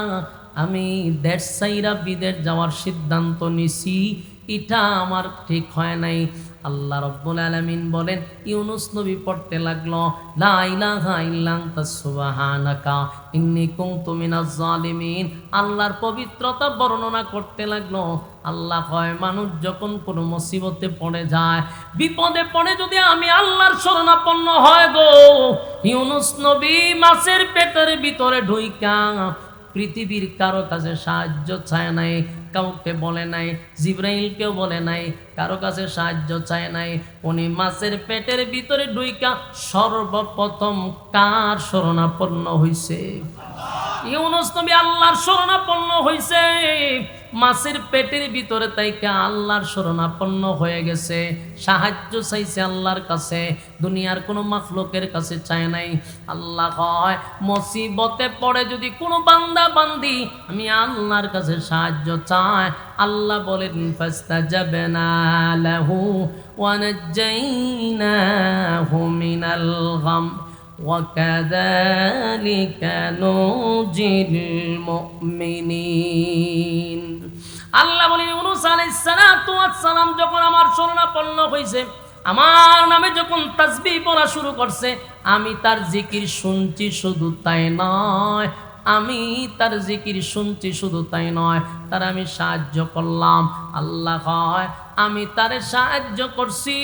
আমি দেশ ছাইরা বিদেশ যাওয়ার সিদ্ধান্ত নিছি, এটা আমার ঠিক হয় নাই। আল্লাহ রাব্বুল আলামিন বলেন, ইউনুস নবী পড়তে লাগলো, লা ইলাহা ইল্লা আনতাস সুবহানাকা ইন্নী কুনতু মিনাজ জালিমিন। আল্লাহর পবিত্রতা বর্ণনা করতে লাগলো। আল্লাহ কয়, মানুষ যখন কোনো মুসিবতে পড়ে যায়, বিপদে পড়ে, যদি আমি আল্লাহর শরণাপন্ন হয় গো, ইউনুস নবী মাছের পেটের ভিতরে ঢুইকা পৃথিবীর কারো কাছে সাহায্য চায় নাই, কাউকে বলে নাই, জিবরাইলকেও বলে নাই, কারো কাছে সাহায্য চায় নাই। উনি মাছের পেটের ভিতরে ঢুইকা সর্বপ্রথম কার শরণাপন্ন হইছে? ইউনুস নবী আল্লাহর শরণাপন্ন হইছে। মাছের পেটের ভিতরে তাইকা আল্লাহর শরণাপন্ন হয়ে গেছে, সাহায্য চাইছে আল্লাহর কাছে, দুনিয়ার কোনো মাখলুকের কাছে চায় নাই। আল্লাহ কয়, মুসিবতে পড়ে যদি কোনো বান্দা বান্দি আমি আল্লাহর কাছে সাহায্য চায়, আল্লাহ বলেন, ফাস্তাজাবনা লাহু ওয়া নাজ্জাইনাহু মিনাল গাম وَكَذَلِكَ نُنْجِي الْمُؤْمِنِينَ। আল্লাহ বলেন, ইউনুস আলাইহিস সালাতু ওয়াস সালাম যখন আমার শরণাপন্ন হইছে, আমার নামে যখন তাসবিহ পড়া শুরু করছে, আমি তার জিকির শুনছি, শুধু তাই নয়, আমি তার জিকির শুনছি, শুধু তাই নয় তার আমি সাহায্য করলাম। আল্লাহ কয় আমি তারে সাহায্য করছি,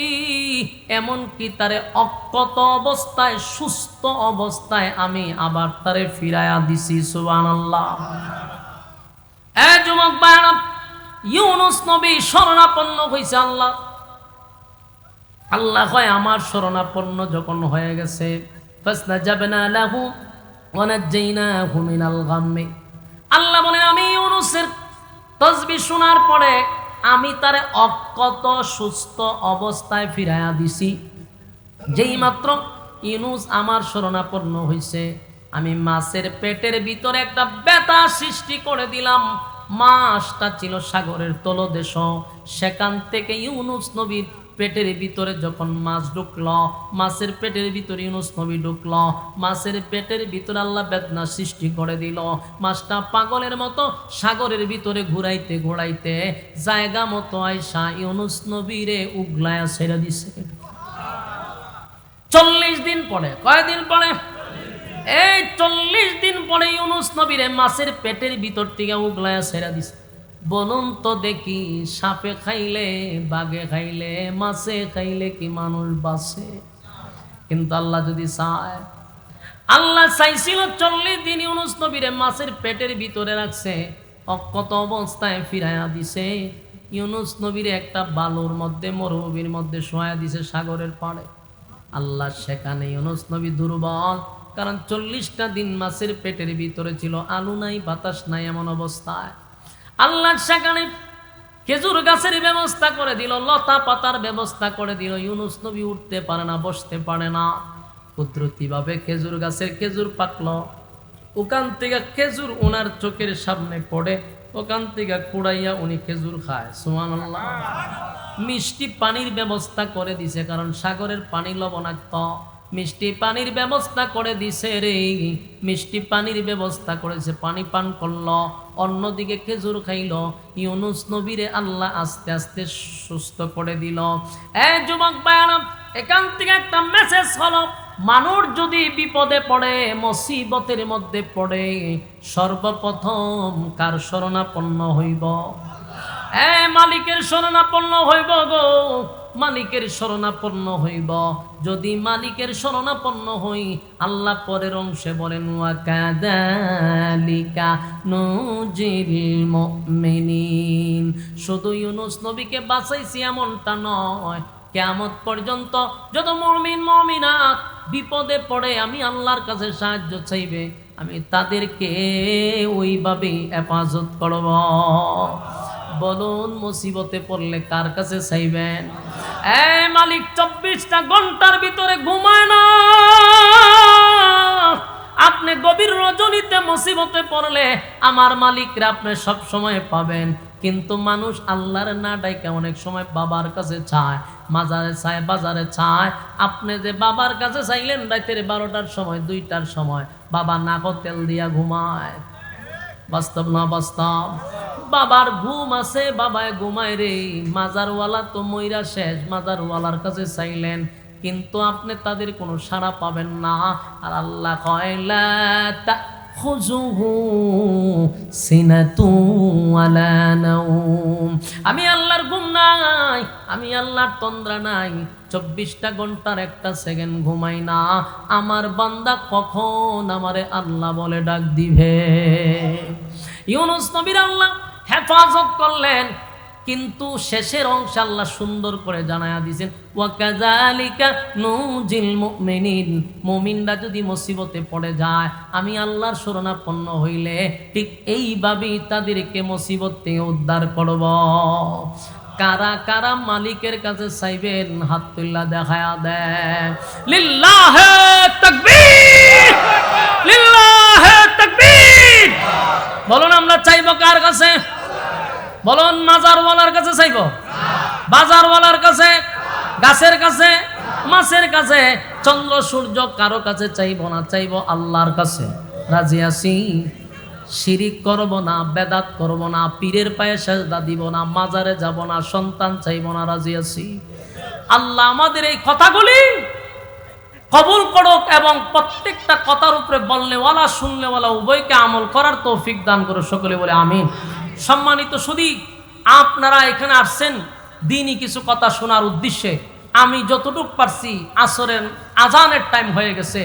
এমনকি তারে অক্ষত অবস্থায় সুস্থ অবস্থায় আমি আবার তারে ফিরাইয়া দিছি। সুবহানাল্লাহ। যুবক ভাইরা, ইউনুস নবী শরণাপন্ন হয়েছে আল্লাহ। আল্লাহ কয় আমার শরণাপন্ন যখন হয়ে গেছে, ফাসতাজাবনা লাহু ওয়া নাজ্জাইনাহু মিনাল গাম্মি। আল্লাহ বলেন আমি ইউনুসের তাসবিহ শোনার পরে আমি তারে অক্ষত সুস্থ অবস্থায় ফিরাইয়া দিছি। যেই মাত্র ইউনুস আমার শরণাপন্ন হয়েছে, আমি মাছের পেটের ভিতরে একটা ব্যথা সৃষ্টি করে দিলাম। মাছটা ছিল সাগরের তলদেশ, সেখান থেকে ইউনুস নবীর পেটের ভিতরে যখন মাছ ঢুকলো, মাছের পেটের ভিতরে ইউনুস নবী ঢুকলো, মাছের পেটের ভিতরে আল্লাহ বেদনা সৃষ্টি করে দিল। মাছটা পাগলের মতো সাগরের ভিতরে ঘুরাইতে ঘুরাইতে জায়গা মতো আয়সা ইউনুস নবীরে উগলায়া ছেড়ে দিছে। 40 দিন পরে, কয়দিন পরে? এই 40 দিন পরে ইউনুস নবীরে মাছের পেটের ভিতর থেকে উগলায়া ছেড়ে দিছে। বলুন তো দেখি, সাপে খাইলে, বাঘে খাইলে, মাছে খাইলে কি মানুষ বাঁচে? কিন্তু আল্লাহ যদি চায়, আল্লাহ চাইছিল 40 দিন ইউনুস নবীরে মাছের পেটের ভিতরে রাখছে, অক্ষত অবস্থায় ফিরাইয়া দিছে। ইউনুস নবীরে একটা বালুর মধ্যে, মরুভূমির মধ্যে শোয়া দিছে সাগরের পাড়ে। আল্লাহ সেখানে ইউনুস নবী দুর্বল, কারণ 40টা দিন মাছের পেটের ভিতরে ছিল, আলো নাই বাতাস নাই এমন অবস্থায়। আল্লাহ সেখানে খেজুর গাছের ব্যবস্থা করে দিল, লতা পাতার ব্যবস্থা করে দিল। ইউনুস নবী উঠতে পারে না, বসতে পারে না। কুদরতি ভাবে খেজুর গাছের খেজুর পাকলো, ওখান থেকে খেজুর ওনার চোখের সামনে পড়ে, ওখান থেকে কুড়াইয়া উনি খেজুর খায়। সুবহানাল্লাহ। মিষ্টি পানির ব্যবস্থা করে দিছে, কারণ সাগরের পানি লবণাক্ত। মিষ্টি পানির ব্যবস্থা করে দিছে রে, মিষ্টি পানির ব্যবস্থা করেছে, পানি পান করলো, অন্যদিকে খেজুর খাইল। ইউনুস নবীরে আল্লাহ আস্তে আস্তে সুস্থ করে দিল। যুবক ভাইরা, এখান থেকে একটা মেসেজ হলো, মানুষ যদি বিপদে পড়ে, মুসিবতের মধ্যে পড়ে, সর্বপ্রথম কার শরণাপন্ন হইব? মালিকের শরণাপন্ন হইব গো, মালিকের শরণাপন্ন হইব। যদি মালিকের শরণাপন্ন হই, আল্লাহ পরের অংশে বলেন ওয়া কাযালিকা নুজিল মুমিনিন। শুধু ইউনুস নবীকে বাঁচাইছি এমনটা নয়, কিয়ামত পর্যন্ত যত মুমিন মুমিনাত বিপদে পড়ে আমি আল্লাহর কাছে সাহায্য চাইবে, আমি তাদেরকে ওইভাবে হেফাজত করব। বলুন মুসিবতে পড়লে কার কাছে চাইবেন? মালিক 24টা ঘন্টার ভিতরে ঘুমায় না। আপনি গভীর রজনীতে মুসিবতে পড়লে আমার মালিকরা আপনি সব সময় পাবেন। কিন্তু মানুষ আল্লাহর না ডাইকে অনেক সময় বাবার কাছে চায়, মাজারে চায়, বাজারে চায়। আপনি যে বাবার কাছে চাইলেন রাতের 12টার সময়, 2টার সময়, বাবা নাক তেল দিয়া ঘুমায়। বাস্তব না বাস্তব? বাবার ঘুম আছে, বাবায় ঘুমায় রে। মাজারওয়ালা তো মইরা শেষ, মাজারওয়ালার কাছে চাইলেন, কিন্তু আপনি তাদের কোনো সাড়া পাবেন না। আর আল্লাহ কয় লা তাখুযুহু সিনাতু ওয়ালা নাওম। আমি আল্লাহর ঘুম নাই, আমি আল্লাহর তন্দ্রা নাই। 24টা ঘন্টার একটা সেকেন্ড ঘুমাই না। আমার বান্দা কখন আমারে আল্লাহ বলে ডাক দিবে? ইউনুস নবীর আল্লাহ হেফাজত করলেন, কিন্তু শেষের অংশ আল্লাহ সুন্দর করে জানায়া দিয়েছেন ওয়া কাযালিকা নুজিল মুমিনিন। মুমিনরা যদি মুসিবতে পড়ে যায়, আমি আল্লাহর শরণাপন্ন হইলে ঠিক এইভাবেই তাদেরকে মুসিবত থেকে উদ্ধার করব। কারা কারা মালিকের কাছে চাইবেন হাত তুল্লা দেখায়া দেন। লিল্লাহে তাকবীর, লিল্লাহে তাকবীর। বলুন আমরা চাইবো কার কাছে? বলুন মাজারওয়ালার কাছে চাইব? বাজারওয়ালার কাছে? গাছের কাছে? মাছের কাছে? চন্দ্র সূর্য কারো কাছে চাইব না, চাইব আল্লাহর কাছে। রাজি আছি? শিরিক করব না, বেদাত করব না, পীরের পায়ে সেজদা দিব না, মাজারে যাব না, সন্তান চাইব না। রাজি আছি? আল্লাহ আমাদের এই কথাগুলি কবুল করুক এবং প্রত্যেকটা কথার উপরে বললেওয়ালা শুনলেওয়ালা উভয়কে আমল করার তৌফিক দান করুক। সকলে বলে আমিন। সম্মানিত সুধী, আপনারা এখানে আসছেন দিনই কিছু কথা শোনার উদ্দেশ্যে। আমি যতটুকু পারছি, আসরের আজানের টাইম হয়ে গেছে,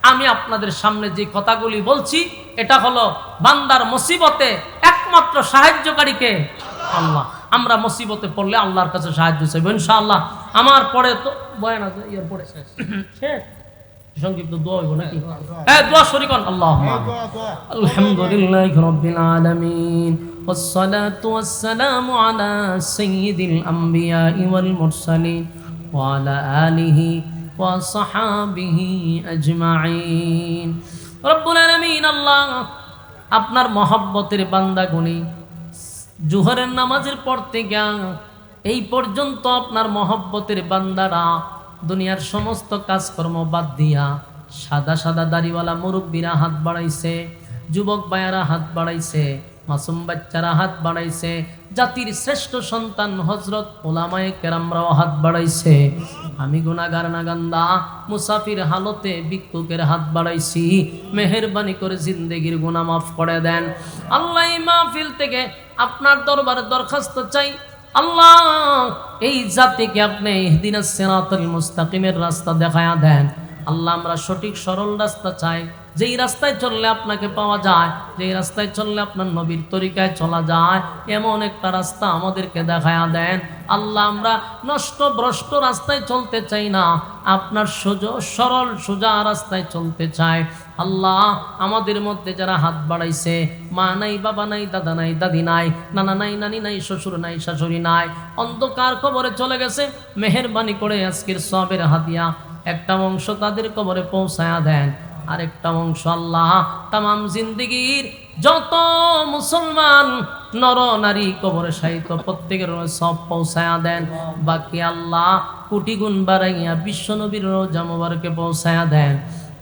আমি আপনাদের সামনে যে কথাগুলি বলছি এটা হলো বান্দার মুসিবতে একমাত্র সাহায্যকারীকে আল্লাহ। আমরা মুসিবতে পড়লে আল্লাহর কাছে সাহায্য চাইব ইনশাআল্লাহ। আমার পরে তো বয়ান আছে, এর পরে শেষ সংক্ষিপ্ত দোয়া হইব নাকি? হ্যাঁ, দোয়া শরীকান। আল্লাহুম্মা আলহামদুলিল্লাহি রাব্বিল আলামিন والصلاة والسلام على سيد الأنبياء والمرسلين وعلى آله وصحابه أجمعين رب العالمين। আল্লাহ, আপনার মহব্বতের বান্দাগুনি জোহরের নামাজের পর থেকে এই পর্যন্ত আপনার মহব্বতের বান্দারা দুনিয়ার সমস্ত কাজকর্ম বাদ দিয়া সাদা সাদা দাড়িওয়ালা মুরব্বীরা হাত বাড়াইছে, যুবক ভাইয়ারা হাত বাড়াইছে, মাসুম বাচ্চারা হাত বাড়াইছে, জাতির শ্রেষ্ঠ সন্তান হযরত উলামায়ে কেরামরাও হাত বাড়াইছে। আমি গুনাহগার নাগান্দা মুসাফির হালতে ভিক্ষুকের হাত বাড়াইছি। মেহেরবানি করে জিন্দেগির গুনাহ মাফ করে দেন আল্লাহ। এই মাহফিল থেকে আপনার দরবারে দরখাস্ত চাই আল্লাহ, এই জাতিকে আপনি ইহদিনাস সিরাতাল মুস্তাকিমের রাস্তা দেখায়া দেন আল্লাহ। আমরা সঠিক সরল রাস্তা চাই, যেই রাস্তায় চললে আপনাকে পাওয়া যায়, যেই রাস্তায় চললে আপনার নবীর তরিকায় চলা যায়, এমন একটা রাস্তা আমাদেরকে দেখায়া দেন আল্লাহ। আমরা নষ্ট ভ্রষ্ট রাস্তায় চলতে চাই না, আপনার সরল সোজা রাস্তায় চলতে চাই আল্লাহ। আমাদের মধ্যে যারা হাত বাড়াইছে, মা নাই, বাবা নাই, দাদা নাই, দাদি নাই, নানা নাই, নানি নাই, শ্বশুর নাই, শাশুড়ি নাই, অন্ধকার কবরে চলে গেছে, মেহেরবানি করে আজকের সবের হাদিয়া একটা অংশ তাদের কবরে পৌঁছায়া দেন, আরেকটা অংশ আল্লাহ তামাম জিন্দেগির যত মুসলমান নর নারী কবরে শায়িত প্রত্যেকের সব পৌঁছায়া দেন। বাকি আল্লাহ কোটি গুণ বাড়াইয়া বিশ্ব নবীর রওজা মুবারকে পৌঁছায়া দেন।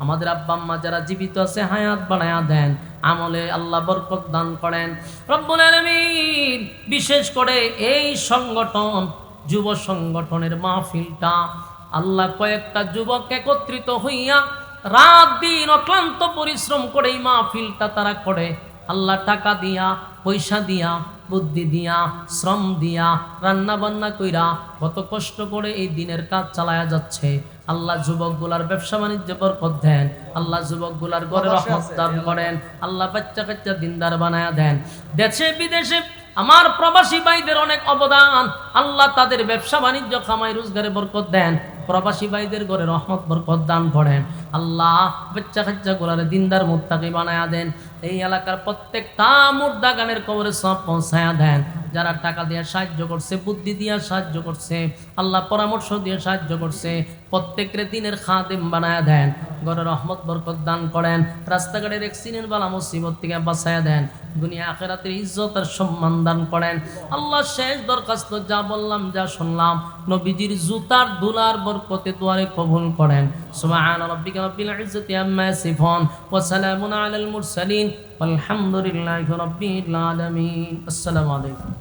আমাদের আব্বা আম্মা যারা জীবিত আছে হায়াত বাড়ায়া দেন, আমলে আল্লাহ বরকত দান করেন রব্বুল আলামিন। বিশেষ করে এই সংগঠন, যুব সংগঠনের মাহফিলটা আল্লাহ কয়েকটা যুবক একত্রিত হইয়া রাত দিন অক্লান্ত পরিশ্রম করে এই মাহফিলটা তারা করে আল্লাহ। টাকা দিয়া, পয়সা দিয়া, বুদ্ধি দিয়া, শ্রম দিয়া, রান্না বান্না কইরা কত কষ্ট করে এই দিনের কাজ চালায়া যাচ্ছে আল্লাহ। যুবকগুলার ব্যবসা বাণিজ্য বরকত দেন আল্লাহ, যুবকগুলার ঘরে রহমত দান করেন আল্লাহ, বাচ্চা কাচ্চা দিনদার বানায়া দেন। দেশে বিদেশে আমার প্রবাসী ভাইদের অনেক অবদান আল্লাহ, তাদের ব্যবসা বাণিজ্য কামাই রোজগারে বরকত দেন। প্রবাসী ভাইদের ঘরে রহমত বরকত দান করেন আল্লাহ। বাচ্চা কাচ্চা গুলারে দিনদার মুত্তাকি বানায়া দেন। এই এলাকার প্রত্যেকটা মুর্দা গানের কবরে সব পৌঁছায়া দেন। যারা টাকা দিয়ে সাহায্য করছে, বুদ্ধি দিয়ে সাহায্য করছে আল্লাহ, পরামর্শ দিয়ে সাহায্য করছে, প্রত্যেকের দিনের খাদেম বানায়া দেন। ঘরে রহমত বরকত দান করেন। রাস্তাঘাটের অ্যাক্সিডেন্ট বালা মুসিবত থেকে বাঁচায়া দেন। দুনিয়া আখিরাতের ইজ্জত আর সম্মান দান করেন আল্লাহ। শেষ দরখাস্ত, যা বললাম যা শুনলাম নবীজির জুতার দুলার বরকতে দুয়ারে কবুল করেন। সুবহান রাব্বিকা রাব্বিল ইজ্জাতি আম্মা ইয়াসিফুন ওয়া সালামুন আলাল মুরসালিন ওয়ালহামদুলিল্লাহি রাব্বিল আলামিন। আসসালামু আলাইকুম।